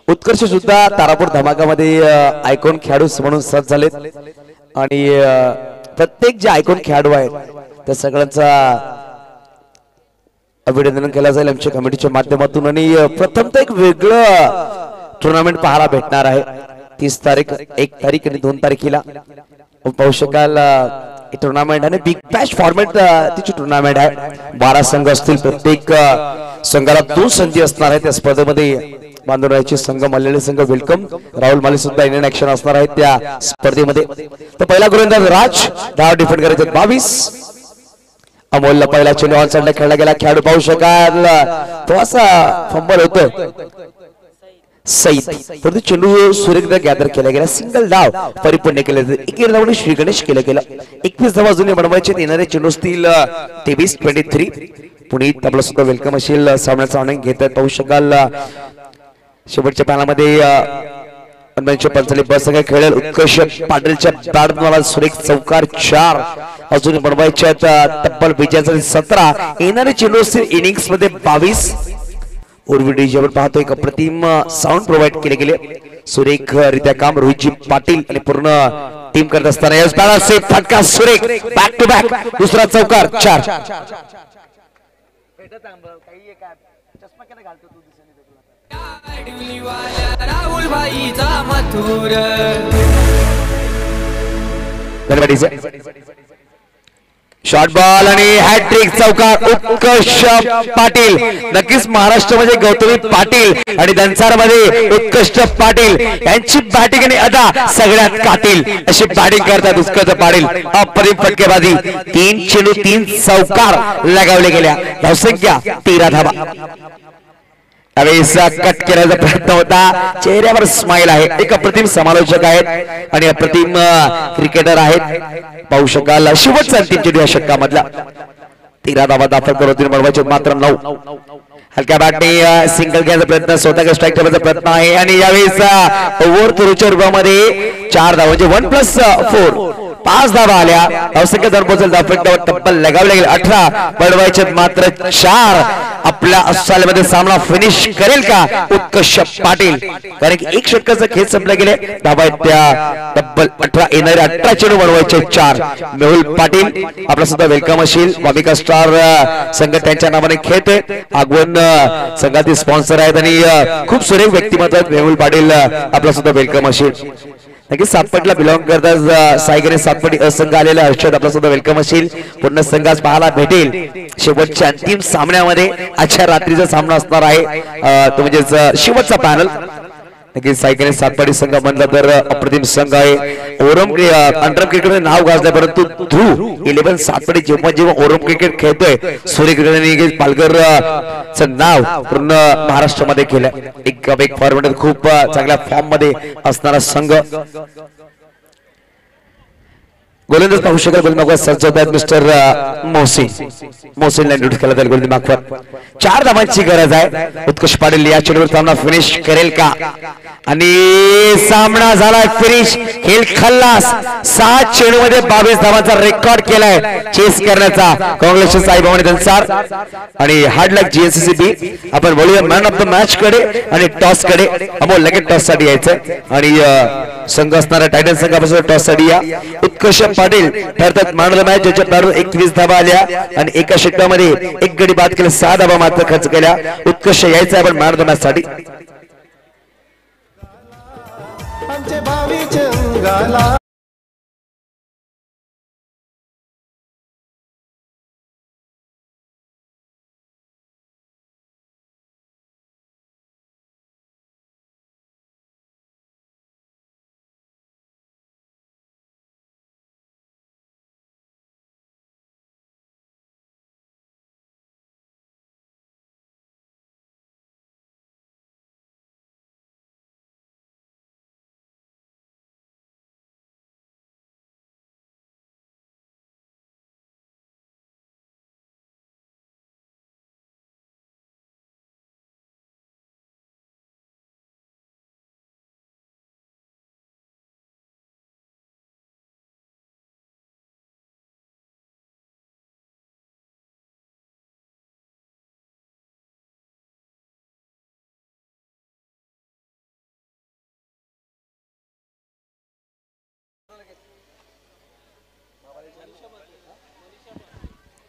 उत्कर्ष सुद्धा तारापूर धमाकामध्ये आयकॉन खेळाडू म्हणून सज्ज झालेत आणि प्रत्येक जे आयकॉन खेळाडू आहेत त्या सगळ्यांचा अभिनंदन केलं जाईल आमच्या कमिटीच्या माध्यमातून. आणि प्रथमतः एक वेगळं टुर्नामेंट पाहायला भेटणार आहे 30 तारीख 1 तारीख आणि 2 तारखेला. पाहू शकाल टुर्नामेंट आणि बिग बॅश फॉर्मॅट तिची टुर्नामेंट आहे. 12 संघ असतील. प्रत्येक संघाला 2 संधी असणार आहेत. त्या स्पर्धेमध्ये बांधवरायचे संघ मल्लेले संघ वेलकम राहुल माली सुद्धा इंडियन ऍक्शन असणार आहेत त्या स्पर्धेमध्ये. तर पहिला गोलंदाज राज धाव डिफेंड करायचे 22. अमोलला पहिला चेंडू ऑन साइडला खेळला गेला. खेळाडू पाहू शकाल थोडासा फंबल होतोय. सईद परंतु चेंडू सुरेखदा गॅदर केला गेला. सिंगल धाव परिपूर्ण केले. 1 धावने श्री गणेश केलं गेलं. 21 धावा अजूनही बनवायचे. येणारे चेंडू असतील 23 पुनीत आपला सुद्धा वेलकम असेल सामन्याचा आनंद घेत आहेत. पाहू शकाल शेवटच्या पानामध्ये 45 बस संघ खेळेल. उत्कर्ष पाटीलच्या बॅटमॅन सुरेख चौकार 4 अजूनही बनवायचे आहेत. तब्बल विजयाचा 17. येणारे चेंडू असतील इनिंग्स मध्ये 22. उर्वी डीजेवर पाहतो एक अप्रतिम साऊंड प्रोव्हाइड केले गेले. सुरेख रित्या काम रोहितजी पाटील आणि पूर्ण टीम करत असताना फटका सुरेख बॅक टू बॅक दुसरा चौकार 4. राहुल भाईचा मथुर शॉर्ट बॉल आणि हॅट्रिक चौकार उत्कर्ष पाटील. नक्कीच महाराष्ट्रामध्ये गौतमी पाटील आणि दंसारमध्ये उत्कृष्ट पाटील यांची बॅटिंग आणि अदा सगळ्यात कातील अशी बॅटिंग करतात उत्कर्ष पाटील. अप्रतिम फटकेबाजी. 3 चेंडू 3 चौकार लगावले गेल्या. धावसंख्या 13 धावा. कट केल्याचा प्रयत्न होता. चेहऱ्यावर स्माइल आहे. एक अप्रतिम समालोचक आहेत आणि अप्रतिम क्रिकेटर आहेत. पाहू शकाल शेवटचा अंतिम चेंडू या षटकामधला. 13 धावा दाखल करत बनवायचे मात्र 9. हलक्या बॅटने सिंगल घ्यायचा प्रयत्न स्वतः स्ट्राईक ठेवायचा प्रयत्न आहे आणि यावेळेस ओव्हर थ्रूच्या रूपामध्ये 4 धावा म्हणजे 1+4 5 धावा आल्या. धावसंख्या दर पोहोचेल. धावफटकावर तब्बल लगावले गेले 18 बनवायचे मात्र 4. आपल्या अस्सालमध्ये सामना फिनिश करेल का उत्कर्ष पाटील. कारण की 1 षटकाचा खेळ संपला गेले. धावा त्या तब्बल 18. येणारे 18 चेंडू बनवायचे 4. मेहुल पाटील आपला सुद्धा वेलकम असेल. वामिका स्टार संघ त्यांच्या नावाने खेळतोय. आगवण संघातील स्पॉन्सर आहेत आणि खूप सुरेख व्यक्तिमत्व आहेत. मेहुल पाटील आपला सुद्धा वेलकम असेल. नक्कीच सातपटला बिलॉंग करतात सायगणे सातपटी असंघ आलेला हर्षद आपला सुद्धा वेलकम असेल. पूर्ण संघास पाहायला भेटेल शेवटच्या अंतिम सामन्यामध्ये. आजच्या रात्रीचा सामना असणार आहे तो म्हणजे शेवटचा पॅनल. नक्कीच सायगणे सातपटी संघ म्हणलं तर अप्रतिम संघ आहे. ओरम अंडर क्रिकेटमध्ये नाव गाजलं परंतु ध्रुव 11 सातपटी जेव्हा ओरम क्रिकेट खेळतोय सूर्यकिरण पालघर नाव पूर्ण महाराष्ट्रामध्ये केलं. एक फॉर्मेट खूप चांगल्या फॉर्म मध्ये असणारा संघ. गोलंदाज पाहू शकाल गोलंदाज सज्जत आहेत मिस्टर मोहसिनला ड्यूटी केला जाईल. गोलंदाज मागवर 4 धावांची गरज आहे. उत्कर्ष पाटील या चेंडूवर सामना फिनिश करेल का आणि सामना झाला फिनिश. खेळ खल्लास. 7 चेंडू मध्ये 22 धावांचा रेकॉर्ड केलाय चेस करण्याचा. काँग्रेसचे साईबाबांनी दंसार आणि हार्ड लक जीएससीबी. आपण बोलूया मॅन ऑफ द मॅच कडे आणि टॉस कडे. अमोल लगेच टॉस साठी यायचं आणि संघ असणारा टायटन संघापासून टॉस साठी या. उत्कर्ष पाटील ठरतात मॅन ऑफ द मॅच ज्याच्या बॅटवर 21 धावा आल्या आणि एका षटकामध्ये 1 गडी बाद केले. 6 धावा मात्र खर्च केल्या. उत्कर्ष यायचा आपण मॅन ऑफ द मॅच साठी. आमचे भावीचे अंगाला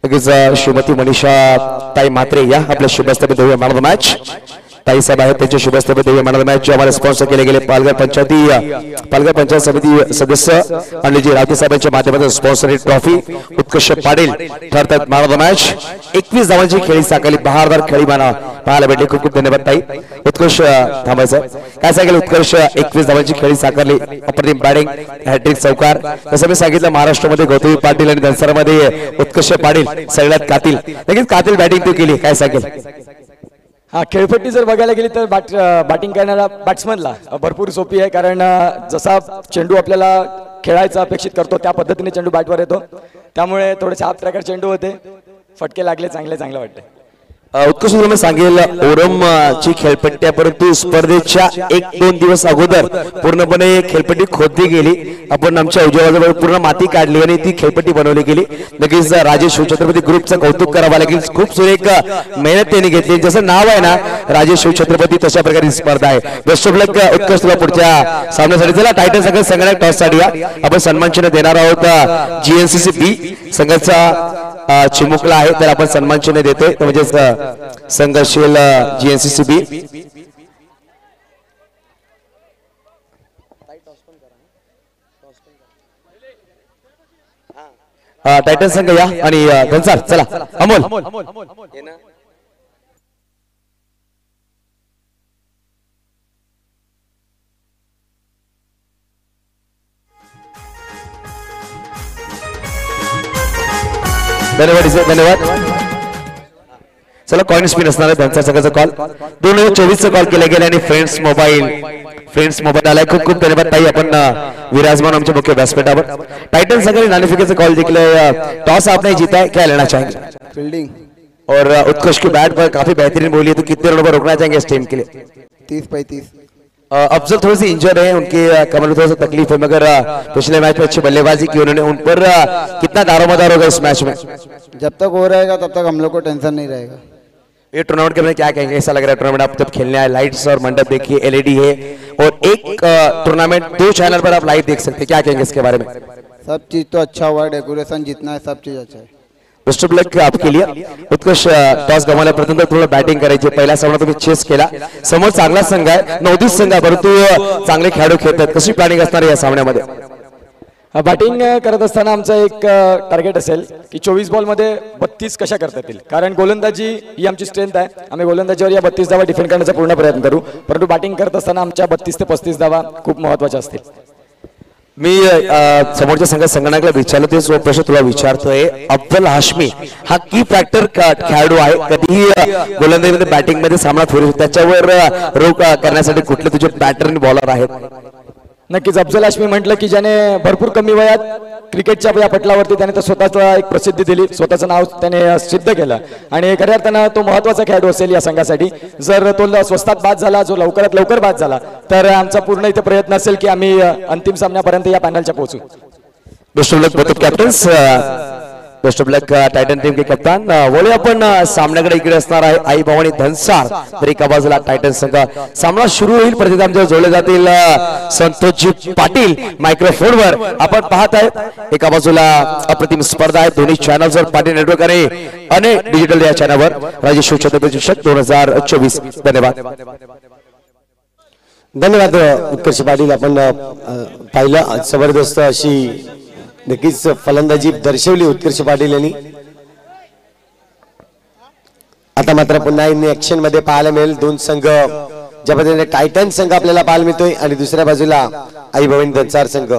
लगेच श्रीमती मनीषा ताई म्हात्रे या आपल्या शुभस्थापित देऊया मॅन ऑफ द मॅच. ताई साहेब आहेत त्यांचे शुभस्थापित देऊया मॅन ऑफ द मॅच जे आम्हाला स्पॉन्सर केले गेले पालघर पंचायत समिती सदस्य आणि जी रावते साहेबांच्या माध्यमातून स्पॉन्सर ट्रॉफी उत्कर्ष पाटील ठरतात मॅन ऑफ द मॅच. 21 धावांची खेळी साकारली, बहारदार खेळी पाहायला भेटली. खूप खूप धन्यवाद ताई. उत्कर्ष थांबायचं काय सांगेल उत्कर्ष 21 धावांची खेळी साकारली, अप्रतिम बॅटिंग, हॅट्रिक चौकार. जसं मी सांगितलं महाराष्ट्रामध्ये गौतमी पाटील आणि धनसरमध्ये उत्कर्ष पाटील सगळ्यात कातील, लगेच कातील बॅटिंग तू केली, काय सांगेल? हा खेळपट्टी जर बघायला गेली तर बॅटिंग करणारा बॅट्समनला भरपूर सोपी आहे, कारण जसा चेंडू आपल्याला खेळायचा अपेक्षित करतो त्या पद्धतीने चेंडू बॅटवर येतो, त्यामुळे थोडेसे हाफ ट्रॅकर चेंडू होते, फटके लागले चांगले वाटते. उत्कृष्ट मी सांगेल ओरम ची खेळपट्टी आहे, परंतु स्पर्धेच्या 1-2 दिवस अगोदर पूर्णपणे खेळपट्टी खोदली गेली. आपण आमच्या उजव्या पूर्ण माती काढली आणि ती खेळपट्टी बनवली गेली. नक्कीच राजेश शिवछत्रपती ग्रुपचं कौतुक करावं लागेल. खूप सुरेख मेहनत त्यांनी घेतली. जसं नाव आहे ना राजेश शिवछत्रपती तशा प्रकारे स्पर्धा आहे. बेस्ट ऑफ लक उत्कृष्ट तुला पुढच्या सामन्यासाठी. चला टायटन संघ संघटक टॉस साठी आपण सन्मान चिन्ह देणार आहोत. GNCC बी संघाचा चिमुकला आहे तर आपण सन्मान चिन्ह देतोय, म्हणजे संघर्षशील GNCC बी. टायटन संघ या आणि धनसार चला अमोल. धन्यवाद. चला कॉइन स्पिन असणार आहे धनसार संघाचा कॉल. 2024 चा कॉल केला गेला आणि फ्रेंड्स मोबाईल आलाय. खूप खूप धन्यवाद ताई. आपण विराजमान आमच्या मुख्य व्यासपीठावर. टाइटन संघ ने नानिफिकेशन कॉल जिंकले. टॉस आपने जीता है, क्या लेना चाहेंगे? फील्डिंग. और उत्कर्ष की बैट पर काफी बेहतरीन बोली है, तो कितने रनों पर रोकना चाहेंगे इस टीम के लिए? 30-35. अफजल थोड़ी सी इंजर्ड है, उनकी कमर में थोड़ा सा तकलीफ है, मगर पिछले मैच में अच्छी बल्लेबाजी की उन्होंने. उन पर कितना दारोमदार होगा इस मैच में? जब तक हो रहेगा तब तक हम लोग को टेंशन नहीं रहेगा. ये टूर्नामेंट के बारे में क्या कहेंगे? ऐसा लग रहा है टूर्नामेंट आप जब खेलने आए, लाइट्स और मंडप देखिए, LED है और एक टूर्नामेंट 2 चैनल पर आप लाइव देख सकते हैं, क्या कहेंगे इसके बारे में? सब चीज तो अच्छा हुआ है, डेकोरेशन जितना है सब चीज अच्छा है. बेस्ट ऑफ लक आपके लिए. उत्कर्ष टॉस गमावला, प्रथम थोडं बॅटिंग करायची. पहिला सामना तुम्ही चेस केला. समोर चांगला संघ आहे, नवदीप संघ आहे, परंतु चांगले खेळाडू खेळतात. कशी प्लॅनिंग असणार या सामन्यामध्ये? बॅटिंग करत असताना आमचा एक टार्गेट असेल की 24 बॉलमध्ये 32 कशा करता येतील, कारण गोलंदाजी ही आमची स्ट्रेंथ आहे. आम्ही गोलंदाजीवर या 32 धावा डिफेंड करण्याचा पूर्ण प्रयत्न करू, परंतु बॅटिंग करत असताना आमच्या 32 ते 35 धावा खूप महत्त्वाच्या असतील. मी समोरच्या संघटनाला विचारलं तेच प्रश्न तुला विचारतोय. अफजल हाशमी हा की फॅक्टर खेळाडू आहे, कधीही गोलंदाजीमध्ये बॅटिंग मध्ये सामना फिरू, त्याच्यावर रोख करण्यासाठी कुठले तुझे पॅटर्न बॉलर आहेत? नक्कीच अफजल हाशमी म्हटलं की ज्याने भरपूर कमी वयात क्रिकेटच्या या पटलावरती त्याने तर स्वतःचा एक प्रसिद्धी दिली, स्वतःचं नाव त्याने सिद्ध केलं आणि खऱ्या अर्थानं तो महत्त्वाचा खेळाडू असेल या संघासाठी. जर तो स्वस्तात बाद झाला, जो लवकरात लवकर बाद झाला, तर आमचा पूर्ण इथे प्रयत्न असेल की आम्ही अंतिम सामन्यापर्यंत या पॅनलच्या पोहोचू. Best of luck both captains. Best of luck titan team के कप्तान. वळूया आपण सामन्याकडे. इकडे असणार आहे आई भवानी धनसार, तर एका बाजूला टायटन संघ. सामना सुरू होईल, प्रतिनिधी आमच्या जोडले जातील संतोषजी पाटील मायक्रोफोनवर. आपण पाहत आहेत एका बाजूला अप्रतिम स्पर्धा आहे दोन्ही चॅनल्सवर, पाटील नेटवर्क आणि अनेक डिजिटल या चॅनलवर. राजेश शिवछत्रपती चषक 2024. धन्यवाद. धन्यवाद उत्कर्ष पाटील. आपण पाहिलं जबरदस्त अशी नक्कीच फलंदाजी दर्शवली उत्कर्ष पाटील यांनी. आता मात्र पुन्हा ऍक्शन मध्ये पाहायला मिळेल दोन संघ. ज्या पद्धतीने टायटन संघ आपल्याला पाहायला मिळतोय आणि दुसऱ्या बाजूला आई भवानी धनसार संघ.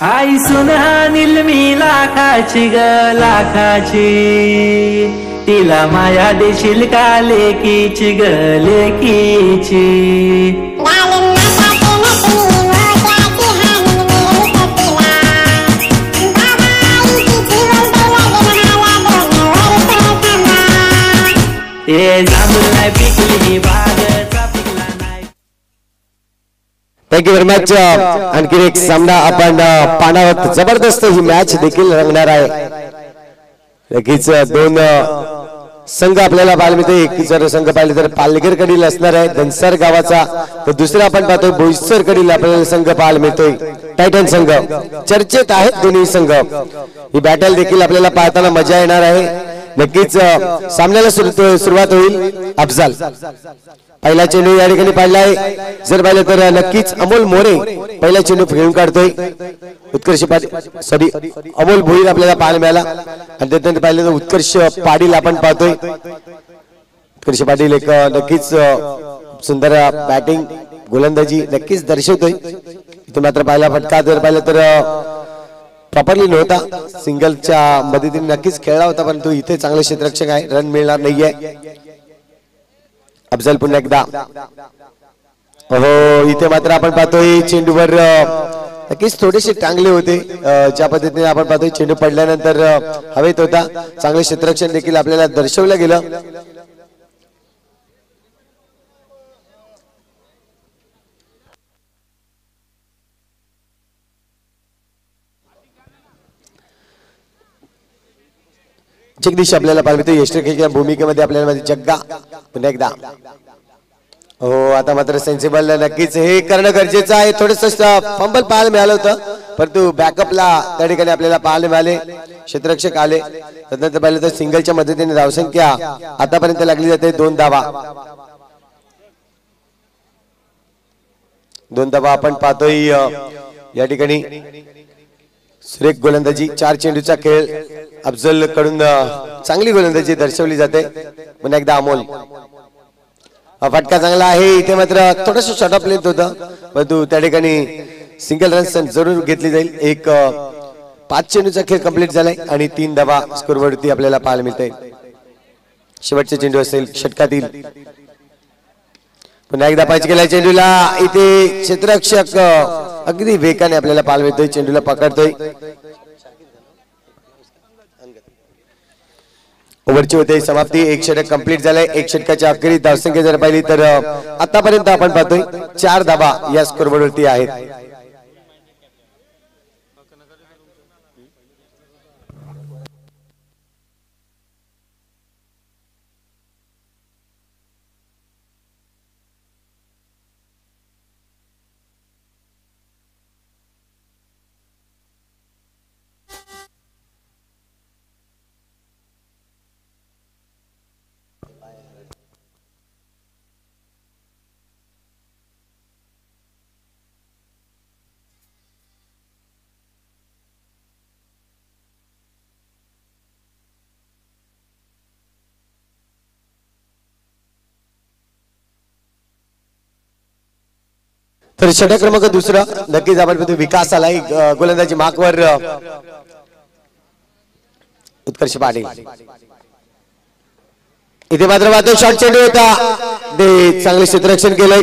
आई सुना निलमी लाखाची ग लाखाची तिला माया देशील का लेकीची ग लेकीची थँक्यू व्हेरी मच. आणखी एक सामना आपण पाहणार जबरदस्त ही मॅच देखील रंगणार आहे. नक्कीच दोन संघ आपल्याला पाहायला मिळते. एक जर संघ पाहिले तर पालघर कडील असणार आहे धनसर गावाचा, तर दुसरा आपण पाहतोय बोईसर कडील आपल्याला संघ पाहायला मिळतोय टायटन संघ. चर्चेत आहेत दोन्ही संघ. ही बॅटल देखील आपल्याला पाहताना मजा येणार आहे. नक्कीच सामन्याला सुरुवात होईल. अफजाल पहिला चेंडू या ठिकाणी पाडलाय. जर पाहिलं तर नक्कीच अमोल मोरे पहिला चेंडू खेळून काढतोय. उत्कर्ष सॉरी अमोल भोईर आपल्याला पाहायला मिळाला. आणि त्यानंतर पाहिलं तर उत्कर्ष पाटील आपण पाहतोय. उत्कर्ष पाटील एक नक्कीच सुंदर बॅटिंग गोलंदाजी नक्कीच दर्शवतोय. इथे मात्र पाहिला फटका जर पाहिलं तर प्रॉपरली नव्हता. सिंगलच्या मदतीने नक्कीच खेळला होता, परंतु इथे चांगले क्षेत्ररक्षक आहे, रन मिळणार नाहीये. अफजल पुन्हा एकदा. हो इथे मात्र आपण पाहतोय चेंडूवर नक्कीच थोडेसे टांगले होते. ज्या पद्धतीने आपण पाहतोय चेंडू पडल्यानंतर हवेत होता. चांगले क्षेत्ररक्षण देखील आपल्याला दर्शवलं गेलं. जगदीश आपल्याला पाहिलं यष्टीच्या भूमिकेमध्ये आपल्याला जग्गा पुन्हा एकदा. हो आता मात्र सेन्सिबल नक्कीच हे करणं गरजेचं आहे. थोडस फंबल पाहायला मिळालं होतं, परंतु बॅकअपला त्या ठिकाणी आपल्याला पाहायला मिळाले. क्षेत्ररक्षक आले. त्यानंतर पाहिलं तर सिंगलच्या मदतीने धावसंख्या आतापर्यंत लागली जाते 2 धावा. 2 धावा आपण पाहतोय या ठिकाणी. सुरेख गोलंदाजी 4 चेंडूचा खेळ अफजल कडून चांगली गोलंदाजी दर्शवली जाते. पुन्हा एकदा अमोल. फटका चांगला आहे. इथे मात्र थोडस शॉर्ट ऑफ लेंथ होतं, परंतु त्या ठिकाणी सिंगल रन जरूर घेतली जाईल. एक 5 चेंडूचा खेळ कंप्लीट झालाय आणि 3 धावा स्कोरवरती आपल्याला पाहायला मिळते. शेवटचे चेंडू असेल षटकातील. पुन्हा एकदा पाच केला चेंडूला. इथे क्षेत्ररक्षक अगदी वेगाने आपल्याला पाहायला मिळतोय. चेंडूला पकडतोय. ओव्हरची होते समाप्ती. 1 षटक कंप्लीट झालंय. 1 षटकाच्या अखेरीस धावसंख्या जर पाहिली तर आतापर्यंत आपण पाहतोय 4 धावा या स्कोरवरती आहेत. तर षटक क्रमांक दुसरा नक्कीच आपण पाहतो विकास आलाय गोलंदाजी मार्कवर. उत्कर्ष पाटील. इथे मात्र मात्र शॉर्ट चेंडू होता. ते चांगले क्षेत्ररक्षण केलंय.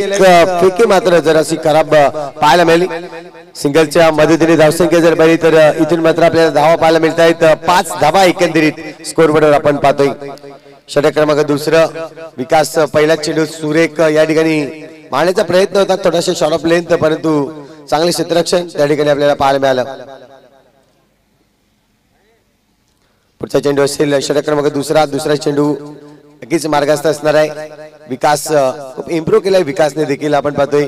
फेकी मात्र जराशी खराब पाहायला मिळाली. सिंगलच्या मदतीने धावसंख्या जर पाहिली तर इथून मात्र आपल्याला धावा पाहायला मिळत आहेत. 5 धावा एकंदरीत स्कोरवर आपण पाहतोय. षटक क्रमांक दुसरा विकास. पहिला चेंडू सुरेख या ठिकाणी मारण्याचा प्रयत्न होता. थोडासा शॉर्ट ऑफ लेंथ, परंतु चांगले क्षेत्ररक्षण त्या ठिकाणी आपल्याला पाहायला मिळालं. पुढचा चेंडू असेल षटक क्रमांक दुसरा चेंडू नक्कीच मार्गस्थ असणार आहे. विकास खूप इम्प्रूव्ह केलाय विकासने देखील आपण पाहतोय.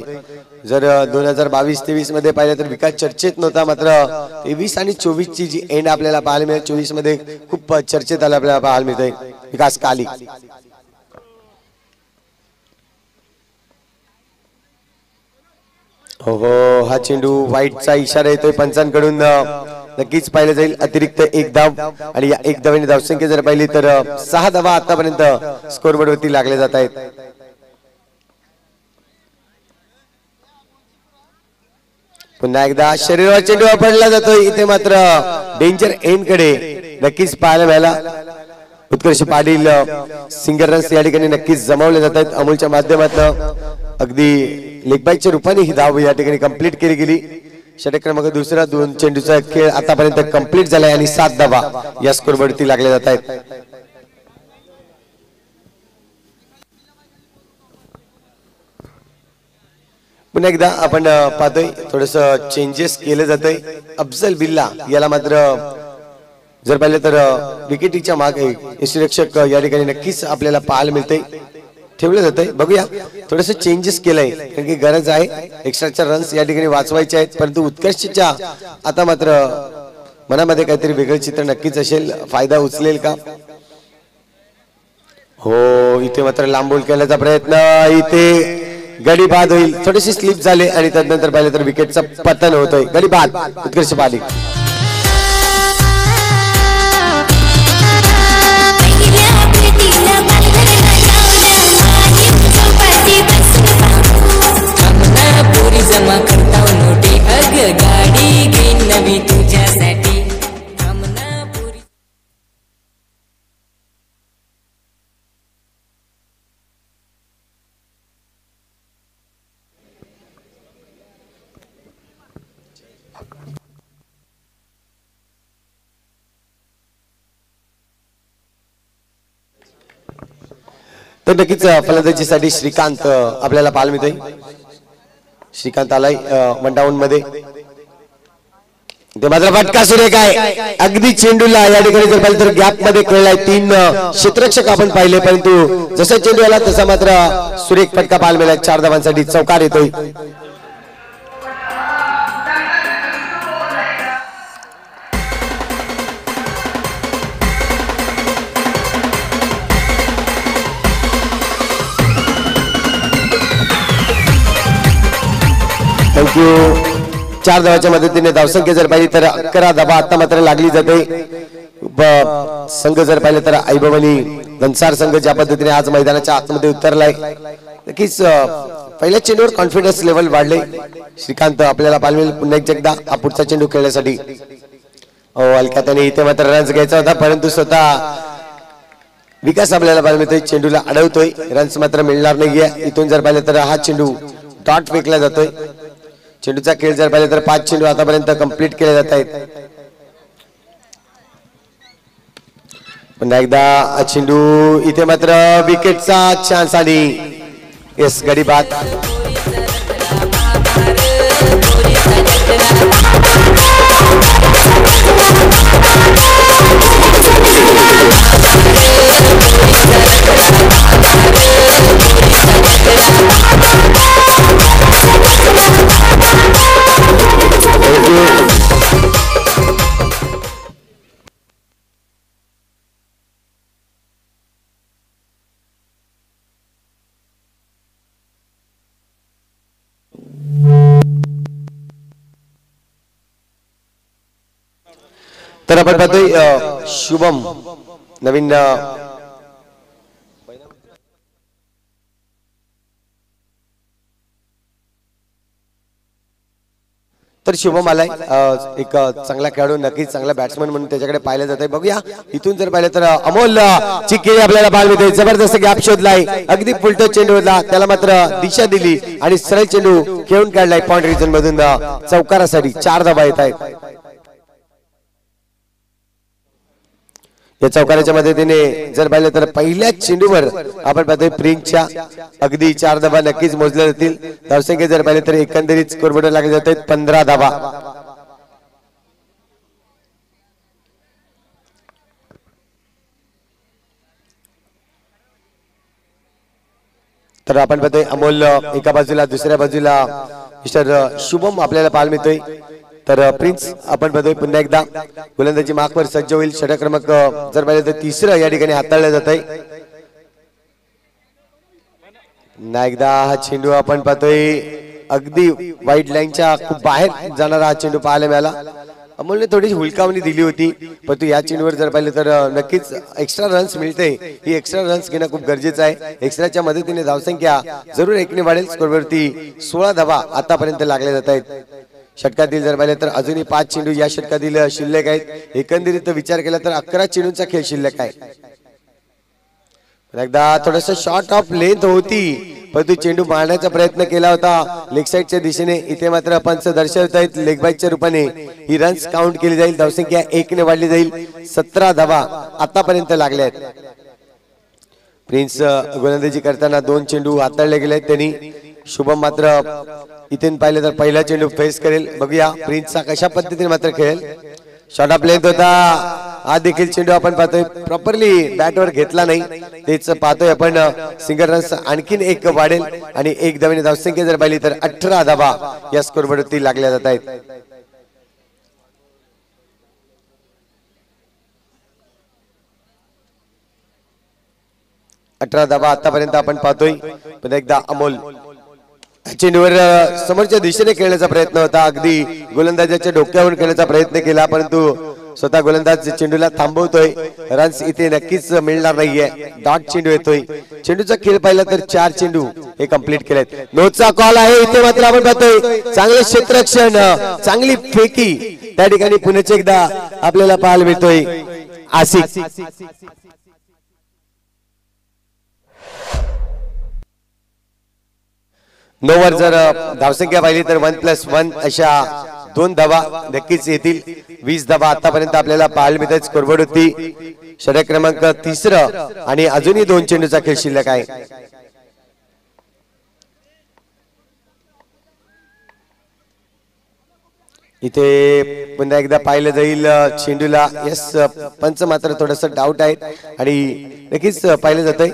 जर 2022-23 मध्ये पाहिलं तर विकास चर्चेत नव्हता, मात्र 23 आणि 24 ची जी एंड आपल्याला पाहायला मिळेल. 24 मध्ये खूप चर्चेत आलं आपल्याला पाहायला मिळतंय. विकास काली. हो हा चेंडू वाईटचा इशारा येतोय पंचांकडून. नक्कीच पाहिलं जाईल. अतिरिक्त 1 धाव आणि या 1 धावेने धावसंख्या जर पाहिली तर 6 धावा आतापर्यंत स्कोरबोर्डवरती लागले जात आहेत. पुन्हा एकदा शरीरावर चेंडू वापरला जातोय इथे मात्र डेंजर एंड कडे नक्कीच पाहायला मिळाला उत्कर्ष पाटील सिंगल रन्स या ठिकाणी नक्कीच जमावले जात आहेत अमोलच्या माध्यमातून अगदी लेगबाईच्या रूपाने ही धाव या ठिकाणी कंप्लीट केली गेली षटक क्रमांक दुसरा 2 चेंडूचा खेळ आतापर्यंत कंप्लीट झालाय आणि 7 धावा या स्कोरवरती लागले जात आहेत पुन्हा एकदा आपण पाहतोय थोडस चेंजेस केले जातंय अफजल बिल्ला याला मात्र जर पाहिलं तर विकेटीच्या मागे यष्टीरक्षक या ठिकाणी नक्कीच आपल्याला पाहायला मिळते ठेवलं जातंय बघूया थोडस चेंजेस केलंय कारण की गरज आहे एक्स्ट्राच्या रन्स या ठिकाणी वाचवायचे आहेत परंतु उत्कर्षच्या आता मात्र मनामध्ये काहीतरी वेगळं चित्र नक्कीच असेल फायदा उचलेल का हो इथे मात्र लांब बॉल खेळण्याचा प्रयत्न इथे गडी बाद होईल थोडेसे स्लिप झाले आणि त्यानंतर पाहिलं तर विकेटचा पतन होतोय गडी बाद उत्कर्ष पाली जमा करता नोटे अग गाडी घेईन नवी तुझ्यासाठी तर नक्कीच फलंदाजीसाठी श्रीकांत आपल्याला पाहायला मिळतोय श्रीकांत आलाय वनडाऊन मध्ये ते मात्र फटका सुरेख आहे अगदी चेंडूला या ठिकाणी जर पाहिलं तर गॅप मध्ये खेळलाय 3 क्षेत्ररक्षक आपण पाहिले परंतु जसा चेंडू आला तसा मात्र सुरेख फटका पाहायला मिळाला 4 धावांसाठी चौकार येतोय थँक्यू 4 धावाच्या मदतीने धावसंख्या जर पाहिली तर 11 धावा आता मात्र लागली जाते संघ जर पाहिलं तर आईबाबांनी दंसार संघ ज्या पद्धतीने आज मैदानाच्या आतमध्ये उतरलाय नक्कीच पहिल्या चेंडूवर कॉन्फिडन्स लेवल वाढले श्रीकांत आपल्याला पाहिजे पुन्हा एकदा पुढचा चेंडू खेळण्यासाठी हलक्यात त्याने इथे मात्र रन्स घ्यायचा होता परंतु स्वतः विकास आपल्याला पाहायला मिळतोय चेंडूला अडवतोय रन्स मात्र मिळणार नाहीये इथून जर पाहिलं तर हा चेंडू डॉट फेकला जातोय चेंडूचा खेळ जर पाहिलं तर 5 चेंडू आतापर्यंत कंप्लीट केले जात आहेत पुन्हा एकदा चेंडू इथे मात्र विकेटचा चान्स आणि यस गडी बाद तर आपण पाहतोय शुभम नवीन तर शुभम आलाय एक चांगला खेळाडू नक्कीच चांगला बॅट्समन म्हणून त्याच्याकडे पाहिलं जात आहे बघूया इथून जर पाहिलं तर अमोल चिक्की आपल्याला पाहायला मिळते जबरदस्त गॅप शोधलाय अगदी फुलटो चेंडू होता त्याला मात्र दिशा दिली आणि सरळ चेंडू खेळून काढलाय पॉइंट रिजन मधून चौकारासाठी 4 धावा येत आहेत या चौकाराच्या मदतीने जर पाहिलं तर पहिल्याच चेंडूवर आपण पाहतोय प्रिंसच्या अगदी 4 धावा नक्कीच मोजल्या जातील धावसंख्या जर पाहिलं तर एकंदरीत स्कोरबोर्ड लागले जात आहेत 15 धावा तर आपण पाहतोय अमोल एका बाजूला दुसऱ्या बाजूला मिस्टर शुभम आपल्याला पाहायला मिळतोय तर प्रिन्स आपण बघतोय पुन्हा एकदा गोलंदाजी मार्कवर सज्ज होईल षटक क्रमांक जर पाहिलं तर 3रं या ठिकाणी हाताळलं जात आहे पुन्हा एकदा हा चेंडू आपण पाहतोय अगदी वाईट लाईनच्या खूप बाहेर जाणारा हा चेंडू पाहायला मिळाला अमोलने थोडीशी हुलकावणी दिली होती परंतु या चेंडूवर जर पाहिलं तर नक्कीच एक्स्ट्रा रन्स मिळते ही एक्स्ट्रा रन्स घेणं खूप गरजेचं आहे एक्स्ट्राच्या मदतीने धावसंख्या जरूर 1ने वाढेल स्कोरवरती 16 धावा आतापर्यंत लागल्या जात आहेत षटकातील जर पाहिले तर अजूनही 5 चेंडू या षटकातील शिल्लक आहेत. एकंदरीत विचार केला तर 11 चेंडूंचा खेळ शिल्लक आहे. एकदा थोडस शॉर्ट ऑफ लेंथ होती परंतु चेंडू मारण्याचा प्रयत्न केला होता लेग साईडच्या दिशेने. इथे मात्र पंच दर्शवत आहेत लेग बाईकच्या रूपाने ही रन्स काउंट केली जाईल. धावसंख्या 1 ने वाढली जाईल. 17 धावा आतापर्यंत लागल्या आहेत. प्रिन्स गोलंदाजी करताना 2 चेंडू हाताळले गेले त्यांनी. शुभम मात्र इथून पाहिले तर पहिला चेंडू फेस करेल. बघूया प्रिन्सचा कशा पद्धतीने मात्र खेळेल. शॉर्ट ऑफ लेंथ होता हा देखील चेंडू आपण पाहतोय प्रॉपरली बॅटवर घेतला नाही तेच पाहतोय आपण. सिंगल रन्स आणखीन 1 वाढेल आणि 1 धावेने धावसंख्या जर पाहिली तर 18 धावा या स्कोरवरती लागल्या जात आहेत. अठरा धावा आतापर्यंत आपण पाहतोय. पण एकदा अमोल चेंडूवर समोरच्या दिशेने खेळण्याचा प्रयत्न होता. अगदी गोलंदाजाच्या डोक्यावरून खेळण्याचा प्रयत्न केला परंतु स्वतः गोलंदाज चेंडूला थांबवतोय. रन्स इथे नक्कीच मिळणार नाहीये. डॉट चेंडू येतोय. चेंडूचा खेळ पाहिला तर 4 चेंडू हे कंप्लीट केलेत. नोचा कॉल आहे इथे मात्र आपण पाहतोय चांगले क्षेत्ररक्षण चांगली फेकी त्या ठिकाणी पुन्हा एकदा आपल्याला पाहायला मिळतोय. आसिफ 9 वर जर धावसंख्या पाहिली तर 1+1 अशा 2 धावा नक्कीच येतील. 20 धावा आतापर्यंत आपल्याला पाहायला मिळतात स्कोरबोर्ड होती. षटक क्रमांक 3 आणि अजूनही 2 चेंडूचा खेळ शिल्लक आहे. इथे पुन्हा एकदा पाहिलं जाईल चेंडूला. यस पंच मात्र थोडस डाऊट आहे आणि नक्कीच पाहिलं जातंय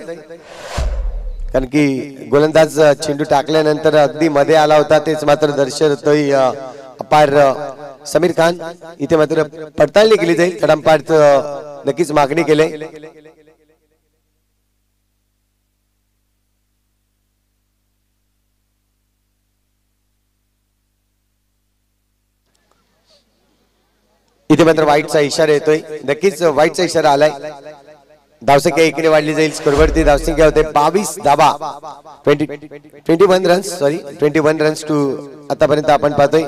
कारण की गोलंदाज चेंडू टाकल्यानंतर अगदी मध्ये आला होता तेच मात्र दर्शवतोय अपार समीर खान. इथे मात्र पडताळणी केली जाईल. कडंपाट नक्कीच मागणी केली. इथे मात्र वाईटचा इशारा येतोय. नक्कीच वाईटचा इशारा आलाय. धावसंख्या 1 ने वाढली जाईल. स्कोरवरती धावसंख्या होते 22 धावा. 21 रन्स सॉरी 21 रन्स टू आतापर्यंत आपण पाहतोय.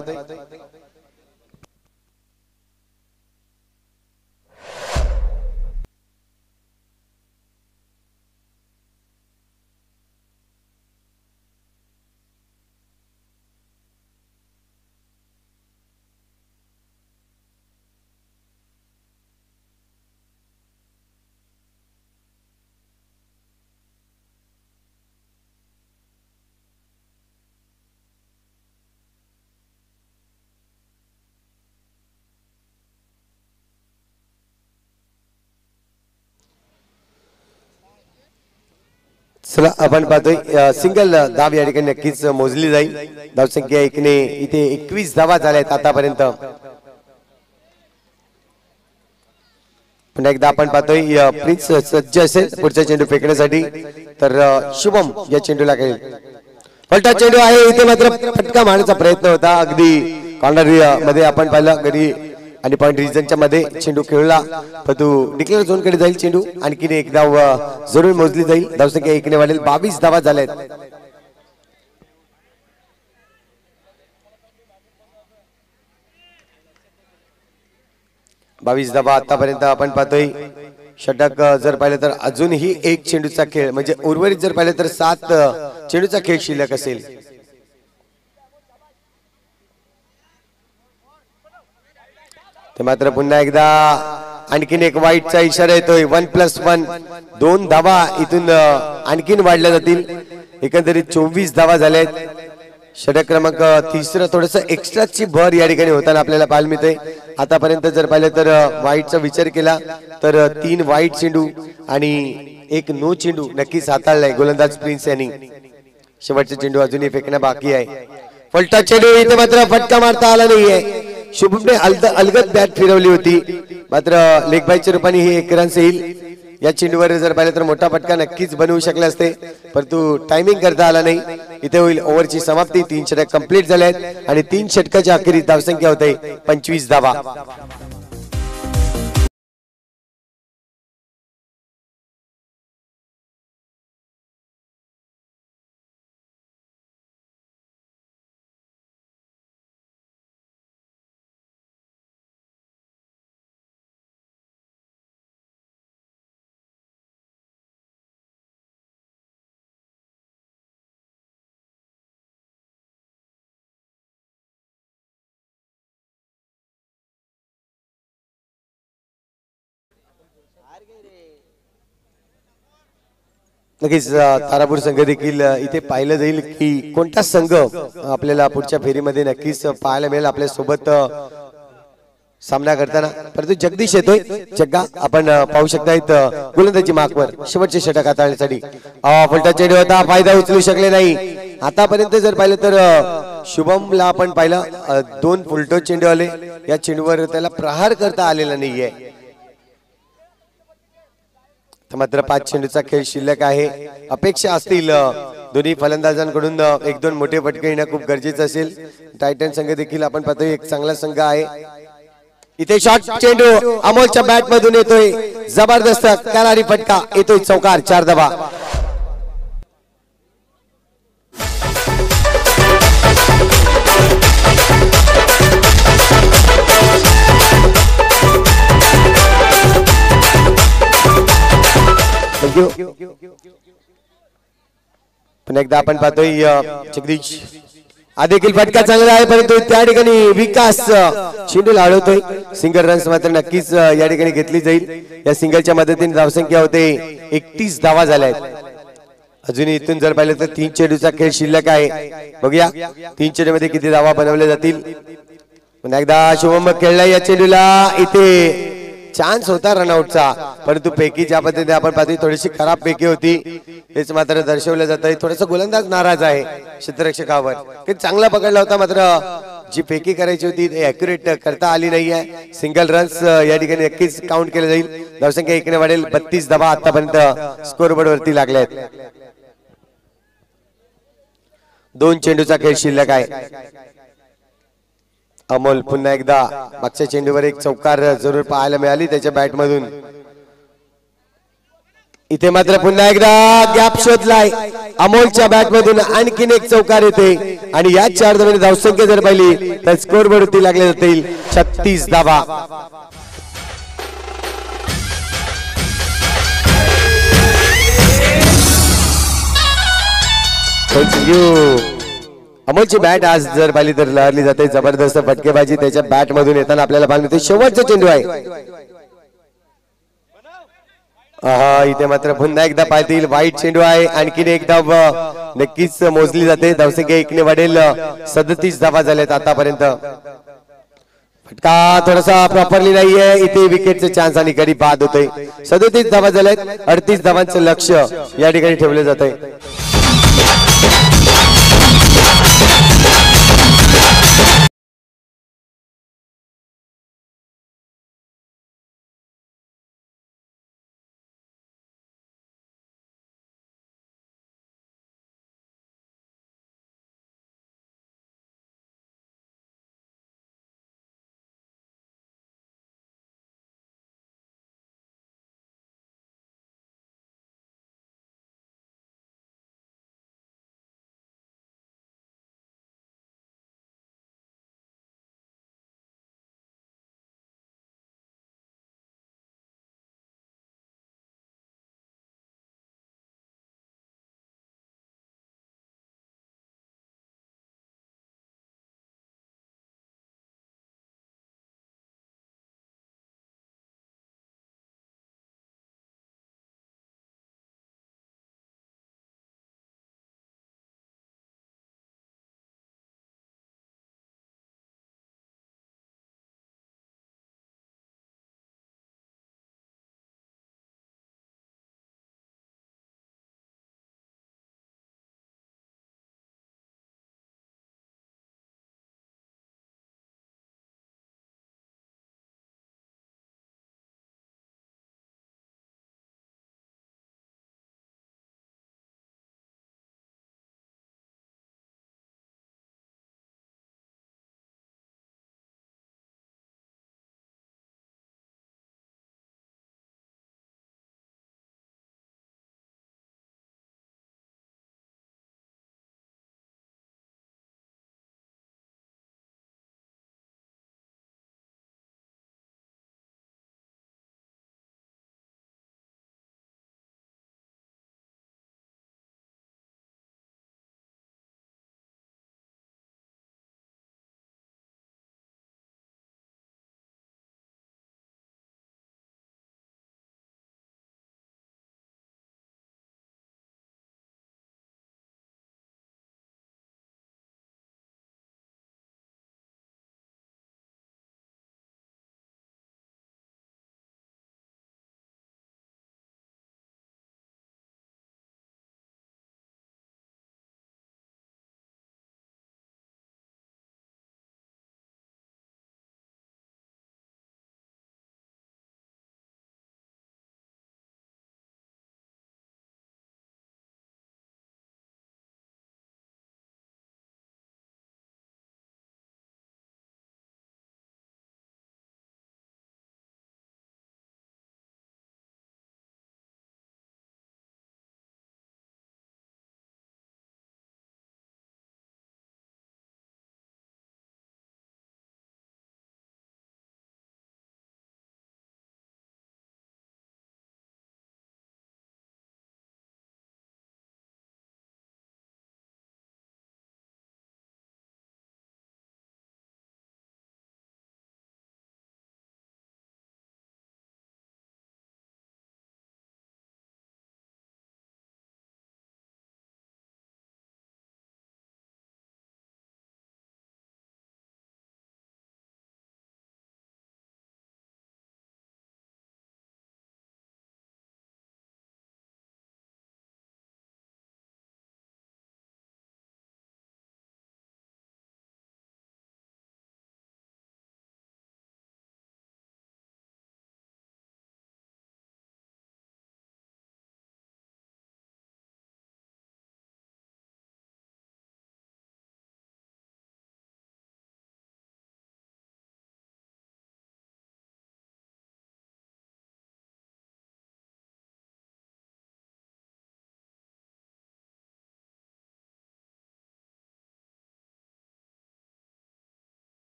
चला आपण पाहतोय सिंगल धाव या ठिकाणी नक्कीच मोजली जाईल. धावसंख्या 1 ने इथे 21 धावा झाल्यात आतापर्यंत. पुन्हा एकदा आपण पाहतोय प्रिन्स सज्ज असेल पुढचा चेंडू फेकण्यासाठी तर शुभम या चेंडूला खेळेल. पलटा चेंडू आहे. इथे मात्र फटका मारण्याचा प्रयत्न होता. अगदी कॉर्नर मध्ये आपण पाहिलं घरी आणि पॉइंट रिजनच्या मध्ये चेंडू खेळला परंतु डिक्लेअर झोन कडे जाईल चेंडू. आणखीन 1 धाव जरूर मोजली जाईल. धावसंख्या 1 ने वाढेल. 22 धावा झाल्यात. बावीस धावा आतापर्यंत आपण पाहतोय. षटक जर पाहिलं तर अजूनही 1 चेंडूचा खेळ म्हणजे उर्वरित जर पाहिलं तर 7 चेंडूचा खेळ शिल्लक असेल. ते मात्र पुन्हा एकदा आणखीन 1 वाईटचा इशारा येतोय. 1+1 2 धावा इथून आणखीन वाढल्या जातील. एकंदरीत 24 धावा झाल्यात. षटक क्रमांक 3 थोडस एक्स्ट्राची भर या ठिकाणी होताना आपल्याला पाहायला मिळते. आतापर्यंत जर पाहिलं तर वाईटचा विचार केला तर 3 वाईट चेंडू आणि 1 नो चेंडू नक्कीच हाताळलाय गोलंदाज प्रिन्स यांनी. शेवटचा चेंडू अजूनही फेकणं बाकी आहे. पलटा चेंडू इथे मात्र फटका मारता आला नाहीये. शुभमने अलगद बॅट फिरवली होती मात्र लेग बायच्या रूपाने ही 1 रन्स येईल. या चेंडूवर जर पाहिलं तर मोठा फटका नक्कीच बनवू शकले असते परंतु टायमिंग करता आला नाही. इथे होईल ओव्हरची समाप्ती. 3 षटक कंप्लीट झालेत आणि 3 षटकाच्या अखेरीस धावसंख्या होते 25 धावा. नक्कीच तारापूर संघ देखील इथे पाहिलं जाईल की कोणता संघ आपल्याला पुढच्या फेरीमध्ये नक्कीच पाहायला मिळेल आपल्या सोबत सामना करताना. परंतु जगदीश येतोय. जग्गा आपण पाहू शकता गोलंदाजी मार्कवर शेवटचे षटक हाताळण्यासाठी फलटा चेंडू होता, फायदा उचलू शकले नाही. आतापर्यंत जर पाहिलं तर शुभमला आपण पाहिलं 2 फुलटो चेंडू आले, या चेंडूवर त्याला प्रहार करता आलेला नाहीये. मात्र 5 चेंडूचा खेळ शिल्लक आहे. अपेक्षा असतील दोन्ही फलंदाजांकडून 1-2 मोठे फटके येणं खूप गरजेचं असेल. टायटन संघ देखील आपण पाहतोय एक चांगला संघ आहे. इथे शॉट चेंडू अमोलच्या बॅट मधून येतोय, जबरदस्त करारी फटका येतोय, चौकार, 4 धावा. पुन्हा एकदा आपण पाहतोय जगदीश हा देखील फटका चांगला आहे, परंतु त्या ठिकाणी विकास चेंडू लावतोय. सिंगल रन्स मात्र नक्कीच या ठिकाणी घेतली जाईल. या सिंगलच्या मदतीने धावसंख्या होते 31 धावा झाल्या आहेत. अजूनही इथून जर पाहिलं तर 3 चेंडूचा खेळ शिल्लक आहे. बघूया 3 चेंडू मध्ये किती धावा बनवल्या जातील. पुन्हा एकदा शुभम खेळला या चेंडूला, इथे चान्स होता रनआउटचा, परंतु पैकी ज्या पद्धतीने आपण पाहतोय थोडीशी खराब पैकी होती, हेच मात्र दर्शवलं जात आहे. थोडासा गोलंदाज नाराज आहे क्षेत्ररक्षकावर, की चांगला पकडला होता, मात्र जी पैकी करायची होती ती ॲक्युरेट करता आली नाहीये. सिंगल रन्स या ठिकाणी नक्कीच काउंट केले जाईल. धावसंख्या 1 ने वाढेल. 32 धावा आतापर्यंत स्कोरबोर्ड वरती लागल्या आहेत. 2 चेंडूचा खेळ शिल्लक आहे. अमोल पुन्हा एकदा मागच्या चेंडूवर एक चौकार जरूर पाहायला मिळाली त्याच्या बॅट मधून. इथे मात्र पुन्हा एकदा गॅप शोधलाय अमोलच्या बॅट मधून, आणखीन एक चौकार येते आणि या 4 धावांनी धावसंख्या जर पाहिली तर स्कोर बोर्ड वरती लागले जातील 36 धावा. अमोलची बॅट आज जर पाहिली तर लहरली जाते. जबरदस्त फटकेबाजी त्याच्या बॅट मधून येताना आपल्याला पाहायला मिळते. शेवटचा चेंडू आहे. इथे मात्र पुन्हा एकदा पाहतील वाईट चेंडू आहे. आणखीन एक धाव नक्कीच मोजली जाते. धावसंख्या 1 ने वाढेल. 37 धावा झाल्यात आतापर्यंत. फटका थोडासा प्रॉपरली नाहीये. इथे विकेटचे चान्स आणि गडी बाद होते. 37 धावा झाल्यात. 38 धावांचं लक्ष या ठिकाणी ठेवले जाते.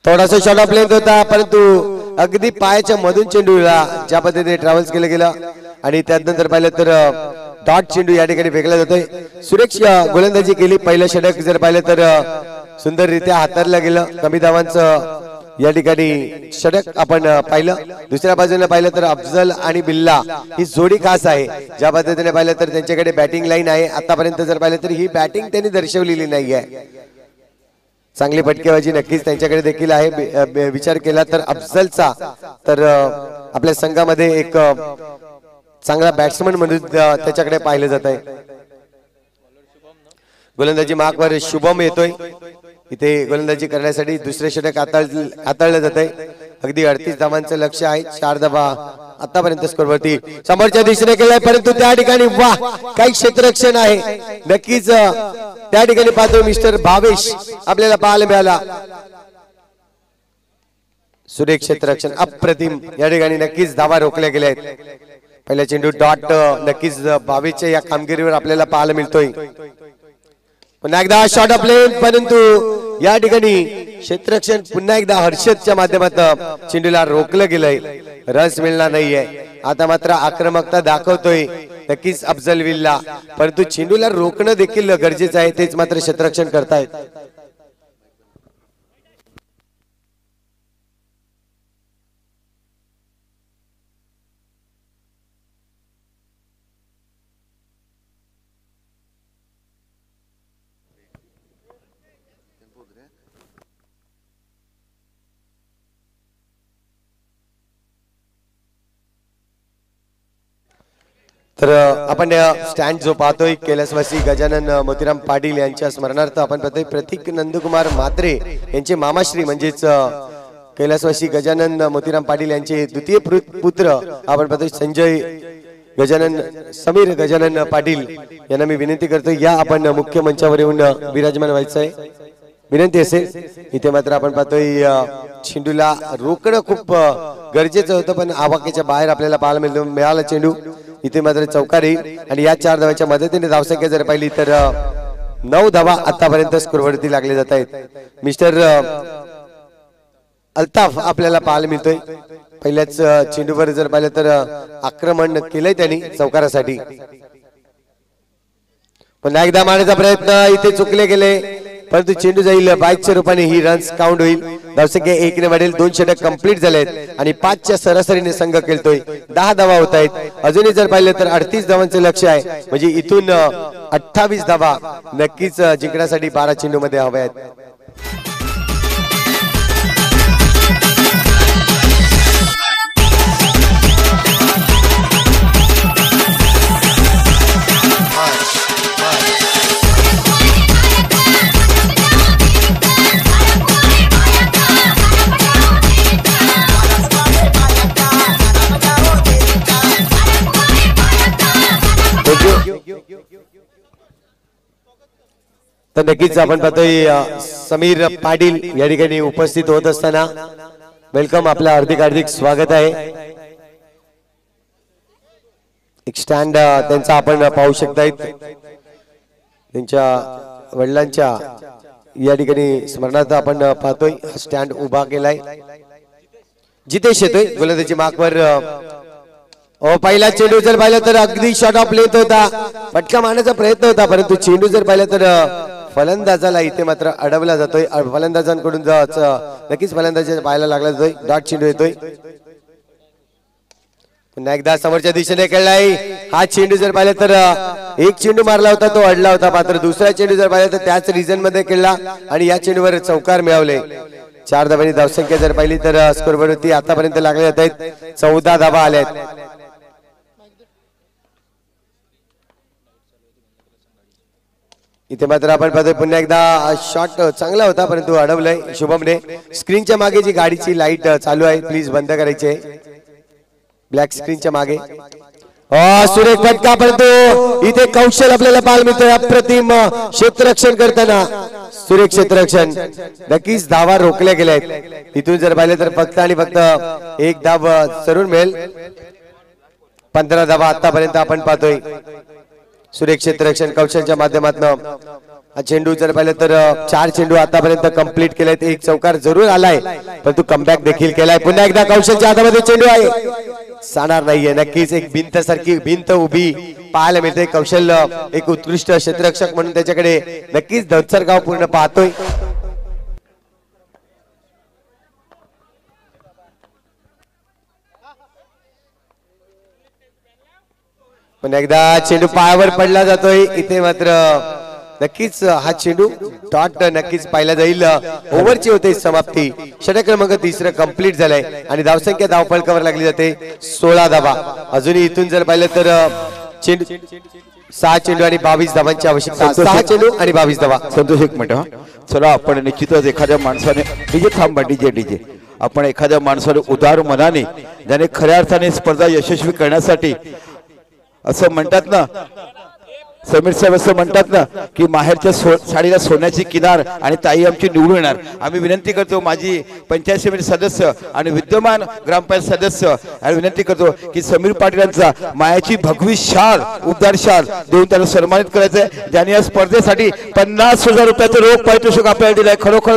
थोडासा शॉट ऑफ लेंथ होता परंतु अगदी पायाच्या मधून चेंडूला ज्या पद्धतीने ट्रॅव्हल्स केलं गेलं आणि त्यानंतर पाहिलं तर डॉट चेंडू या ठिकाणी फेकला जातोय. सुरेख गोलंदाजी केली. पहिलं षटक जर पाहिलं तर सुंदररित्या हाताळलं गेलं. कमी धावांचं या ठिकाणी षटक आपण पाहिलं. दुसऱ्या बाजूने पाहिलं तर अफजल आणि बिल्ला ही जोडी खास आहे. ज्या पद्धतीने पाहिलं तर त्यांच्याकडे बॅटिंग लाईन आहे. आतापर्यंत जर पाहिलं तर ही बॅटिंग त्यांनी दर्शवलेली नाही आहे. चांगली फटकेबाजी नक्कीच त्यांच्याकडे देखील आहे. विचार केला तर अफजलचा तर आपल्या संघामध्ये एक चांगला बॅट्समन म्हणून त्याच्याकडे पाहिलं जात आहे. गोलंदाजी मार्कवर शुभम येतोय. इथे गोलंदाजी करण्यासाठी दुसरे षटक हाताळलं जात आहे. अगदी 38 धावांचं लक्ष आहे. 4 धावा आतापर्यंत स्कोरवरती समोरच्या दिशेने केलाय परंतु त्या ठिकाणी वा काही क्षेत्ररक्षण आहे. नक्कीच त्या ठिकाणी पाहतो मिस्टर भावेश आपल्याला पाहायला मिळाला. सुरेख क्षेत्ररक्षण अप्रतिम. या ठिकाणी नक्कीच धावा रोखल्या गेल्या आहेत. पहिला चेंडू डॉट नक्कीच भावेशच्या या कामगिरीवर आपल्याला पाहायला मिळतोय. पुन्हा एकदा शॉट ऑफ लेंथ परंतु या ठिकाणी क्षेत्ररक्षण पुन्हा एकदा हर्षदच्या माध्यमातून चेंडूला रोखलं गेलंय. रस मिळणार नाहीये. आता मात्र आक्रमकता दाखवतोय नक्कीच अफजल विल्ला परंतु चेंडूला रोखणं देखील गरजेचं आहे. तेच मात्र क्षेत्ररक्षण करतायत. तर आपण स्टँड जो पाहतोय कैलासवासी गजानन मोतीराम पाटील यांच्या स्मरणार्थ आपण पाहतोय प्रतीक नंदकुमार म्हात्रे यांचे मामाश्री म्हणजेच कैलासवासी गजानन मोतीराम पाटील यांचे द्वितीय पुत्र आपण पाहतोय संजय गजानन समीर गजानन पाटील यांना मी विनंती करतो या आपण मुख्य मंचावर येऊन विराजमान व्हायचं आहे. विनंती असेल. इथे मात्र आपण पाहतोय चेंडूला रोखणं खूप गरजेचं होतं पण आवाक्याच्या बाहेर आपल्याला पाहायला मिळाला चेंडू. इथे मात्र चौकार येईल आणि या 4 धावाच्या मदतीने धावसंख्या जर पाहिली तर 9 धावा आतापर्यंत स्कोरवरती लागले जात आहेत. मिस्टर अल्ताफ आपल्याला पाहायला मिळतोय. पहिल्याच चेंडूवर जर पाहिलं तर आक्रमण केलंय त्यांनी चौकारासाठी. पुन्हा एकदा मारण्याचा प्रयत्न इथे चुकले गेले परंतु चेंडू जाईल बाईकच्या रूपाने ही रन्स काउंट होईल. धावसंख्या 1 ने वाढेल. 2 षटक कंप्लीट झालेत आणि 5च्या सरासरीने संघ खेळतोय. 10 धावा होत आहेत. अजूनही जर पाहिलं तर 38 धावांचं लक्ष आहे म्हणजे इथून 28 धावा नक्कीच जिंकण्यासाठी 12 चेंडू मध्ये हव्या आहेत. तर नक्कीच आपण पाहतोय समीर पाटील या ठिकाणी उपस्थित होत असताना वेलकम. आपलं हार्दिक स्वागत आहे. एक स्टँड त्यांचा आपण पाहू शकतायत. त्यांच्या वडिलांच्या या ठिकाणी स्मरणार्थ आपण पाहतोय स्टँड उभा केलाय. जितेश येतोय गोलंदाजी मार्कवर. पहिला चेंडू जर पाहिलं तर अगदी शॉट ऑफ लेंथ होता. फटका मारण्याचा प्रयत्न होता परंतु चेंडू जर पाहिलं तर फलंदाजाला इथे मात्र अडवला जातोय. फलंदाजांकडून नक्कीच फलंदाजाच्या पाहायला लागला जातोय. डॉट चेंडू येतोय. पुन्हा एकदा समोरच्या दिशेने खेळलाय. हा चेंडू जर पाहिलं तर एक चेंडू मारला होता तो अडला होता मात्र दुसरा चेंडू जर पाहिलं तर त्याच रिजन मध्ये खेळला आणि या चेंडूवर चौकार मिळवले. 4 धावांनी धावसंख्या जर पाहिली तर स्कोरवरती आतापर्यंत लागले जात आहेत. 14 धावा आल्या आहेत. इथे मात्र आपण पाहतोय पुन्हा एकदा शॉट चांगला होता परंतु अडवलंय शुभमने. स्क्रीनच्या मागे जी गाडीची लाईट चालू आहे प्लीज बंद करायची आहे. ब्लॅक स्क्रीनच्या मागे सुरेख फटका परंतु इथे कौशल आपल्याला पाहायला मिळतोय. अप्रतिम क्षेत्ररक्षण करताना सुरेख क्षेत्ररक्षण. नक्कीच धावा रोखल्या गेल्या आहेत. इथून जर पाहिलं तर फक्त आणि फक्त 1 धाव जरूर मिळेल. 15 धावा आतापर्यंत आपण पाहतोय. सुरेख क्षेत्ररक्षण कौशलच्या माध्यमातून हा चेंडू जर पाहिलं तर 4 चेंडू आतापर्यंत कंप्लीट केलेत. एक चौकार जरूर आलाय पण तू कमबॅक देखील केलाय. पुन्हा एकदा कौशलच्या हातामध्ये चेंडू आहे, जाणार नाहीये. नक्कीच एक भिंत सारखी भिंत उभी पाहायला मिळते. कौशल एक उत्कृष्ट क्षेत्ररक्षक म्हणून त्याच्याकडे नक्कीच धनसरगाव पूर्ण पाहतोय. पण एकदा चेंडू पायावर पडला जातोय. इथे मात्र नक्कीच हा चेंडू डॉट नक्कीच पाहिला जाईल. ओव्हरची होते समाप्ती. षटक क्रमांक 3 कंप्लीट झालाय आणि धावसंख्या धावफलकावर लागली जाते 16 धावा. अजूनही इथून जर पाहिलं तर चेंडू 6 चेंडू आणि 22 धावांची आवश्यकता. 6 चेंडू आणि 22 धावा. संतोष एक मिनिट. हा चला आपण निश्चितच एखाद्या माणसाने डीजे थांबा डीजे आपण एखाद्या माणसाने उदार मनाने ज्याने खऱ्या अर्थाने स्पर्धा यशस्वी करण्यासाठी असं म्हणतात ना, समीर साहेब असं म्हणतात ना की माहेरच्या साडीला सोन्याची किनार आणि ताई आमची निवडून येणार. आम्ही विनंती करतो माजी पंचायत समिती सदस्य आणि विद्यमान ग्रामपंचायत सदस्य आणि विनंती करतो की समीर पाटील यांचा मायाची भगवी शाल उबदार शाल देऊन त्यांना सन्मानित करायचंय. ज्यांनी या स्पर्धेसाठी 50,000 रुपयाचं रोख पारितोषिक आपल्याला दिलंय. खरोखर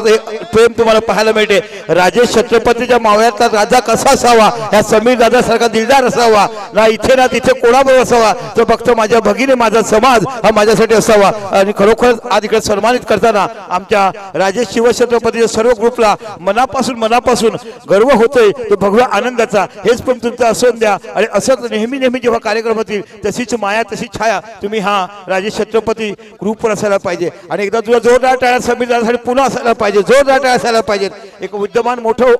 प्रेम तुम्हाला पाहायला मिळते. राजेश छत्रपतीच्या मावळ्यातला राजा कसा असावा, या समीर दादा सारखा दिलदार असावा ना, इथे ना तिथे कोणाबरोबर असावा, तो फक्त माझ्या भगिनी माझा समाज हा माझ्यासाठी असावा. आणि खरोखर आज इकडे सन्मानित करताना आमच्या राजेश शिवछत्रपतीच्या सर्व ग्रुपला मनापासून गर्व होतोय. तो भगव्या आनंदाचा. हेच पण तुमचं असून द्या आणि असंच नेहमी जेव्हा कार्यक्रम होतील तशीच माया तशी छाया तुम्ही हा राजेश छत्रपती ग्रुपवर असायला पाहिजे. आणि एकदा तुला जोरदार टाळ्या समीर दादासाठी पुन्हा असायला पाहिजे, जोरदार टाळ्या असायला पाहिजेत. एक विद्यमान मोठं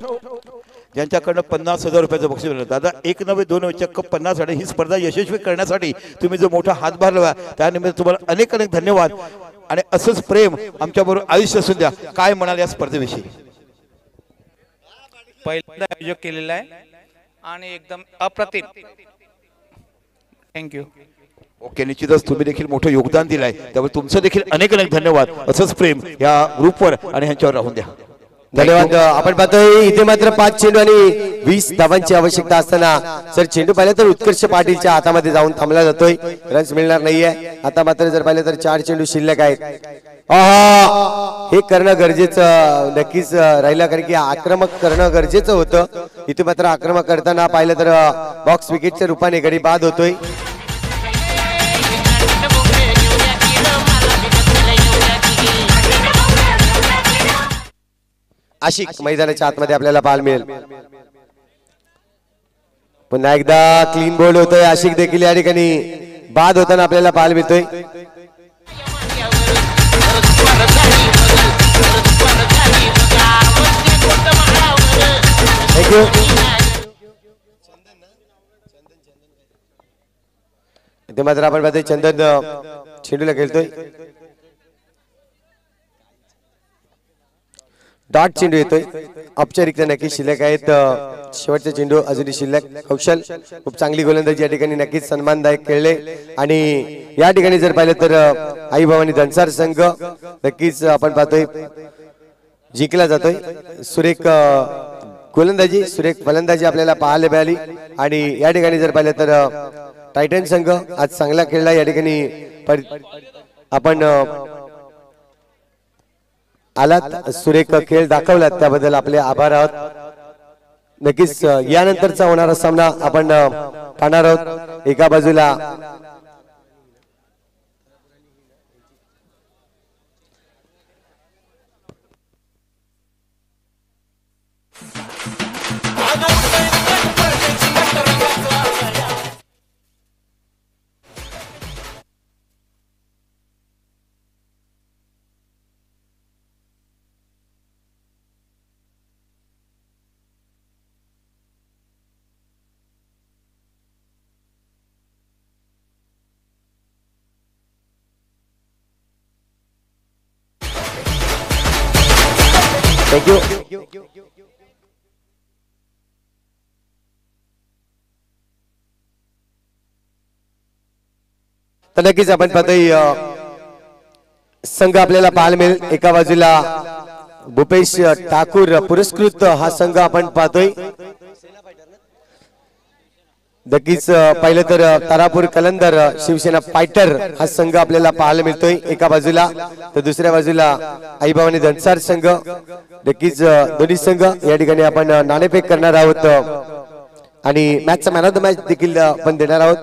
ज्यांच्याकडनं 50,000 रुपयाचं बक्षीस मिळालं. दादा 1 नव्हे 2 नव्हे चक्क 50 आणि ही स्पर्धा यशस्वी करण्यासाठी तुम्ही जो मोठा हातभार लावला त्यानिमित्त तुम्हाला अनेक धन्यवाद. आणि असंच प्रेम आमच्याबरोबर आयुष्य असून द्या. काय म्हणाल या स्पर्धेविषयी? पहिल्यांदा आयोजक केलेला आहे आणि एकदम अप्रतिम. थँक्यू. ओके, निश्चितच तुम्ही देखील मोठं योगदान दिलंय त्यामुळे तुमचं देखील अनेक धन्यवाद. असंच प्रेम या ग्रुपवर आणि ह्यांच्यावर राहून द्या. धन्यवाद. आपण पाहतोय इथे मात्र 5 चेंडू आणि 20 धावांची आवश्यकता असताना जर चेंडू पाहिलं तर उत्कर्ष पाटीलच्या हातामध्ये जाऊन थांबला जातोय. रन्स मिळणार नाहीये. आता मात्र जर पाहिलं तर 4 चेंडू शिल्लक आहेत. हे करणं गरजेचं नक्कीच राहिलं, कारण की आक्रमक करणं गरजेचं होतं. इथे मात्र आक्रमक करताना पाहिलं तर बॉक्स विकेटच्या रूपाने गडी बाद होतोय. आशिक मैदानाच्या आतमध्ये आपल्याला पाहायला मिळेल. पुन्हा एकदा क्लीन बोल्ड होतोय. आशिक देखील या ठिकाणी बाद होताना आपल्याला पाहायला मिळतोय. थँक्यू. इथे मात्र आपण पाहतोय चंदन चेंडूला खेळतोय. डॉट चेंडू येतोय. औपचारिक नक्की शिल्लक आहेत. शेवटचा चेंडू अजूनही शिल्लक. कौशल खूप चांगली गोलंदाजी या ठिकाणी नक्कीच सन्मानदायक खेळले. आणि या ठिकाणी जर पाहिलं तर आई भवानी दंसार संघ नक्कीच आपण पाहतोय जिंकला जातोय. सुरेख गोलंदाजी सुरेख फलंदाजी आपल्याला पाहायला मिळाली. आणि या ठिकाणी जर पाहिलं तर टायटन संघ आज चांगला खेळला. या ठिकाणी आपण आलात, सुरेख खेळ दाखवलात त्याबद्दल आपले आभार आहोत. नक्कीच यानंतरचा होणारा सामना आपण पाहणार आहोत. एका बाजूला थँक्यू. तर नक्कीच आपण पाहतोय संघ आपल्याला पाहायला मिळेल. एका बाजूला भूपेश ठाकूर पुरस्कृत हा संघ आपण पाहतोय. नक्कीच पाहिलं तर तारापूर कलंदर शिवसेना फायटर हा संघ आपल्याला पाहायला मिळतोय एका बाजूला, तर दुसऱ्या बाजूला आईबावानी दंसार संघ. नक्कीच दोन्ही संघ या ठिकाणी आपण नाणेफेक करणार आहोत आणि मॅचचा मॅन ऑफ द मॅच देखील आपण देणार आहोत.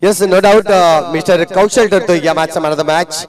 यस, नो डाऊट मिस्टर कौशल ठरतोय या मॅचचा मॅन ऑफ द मॅच.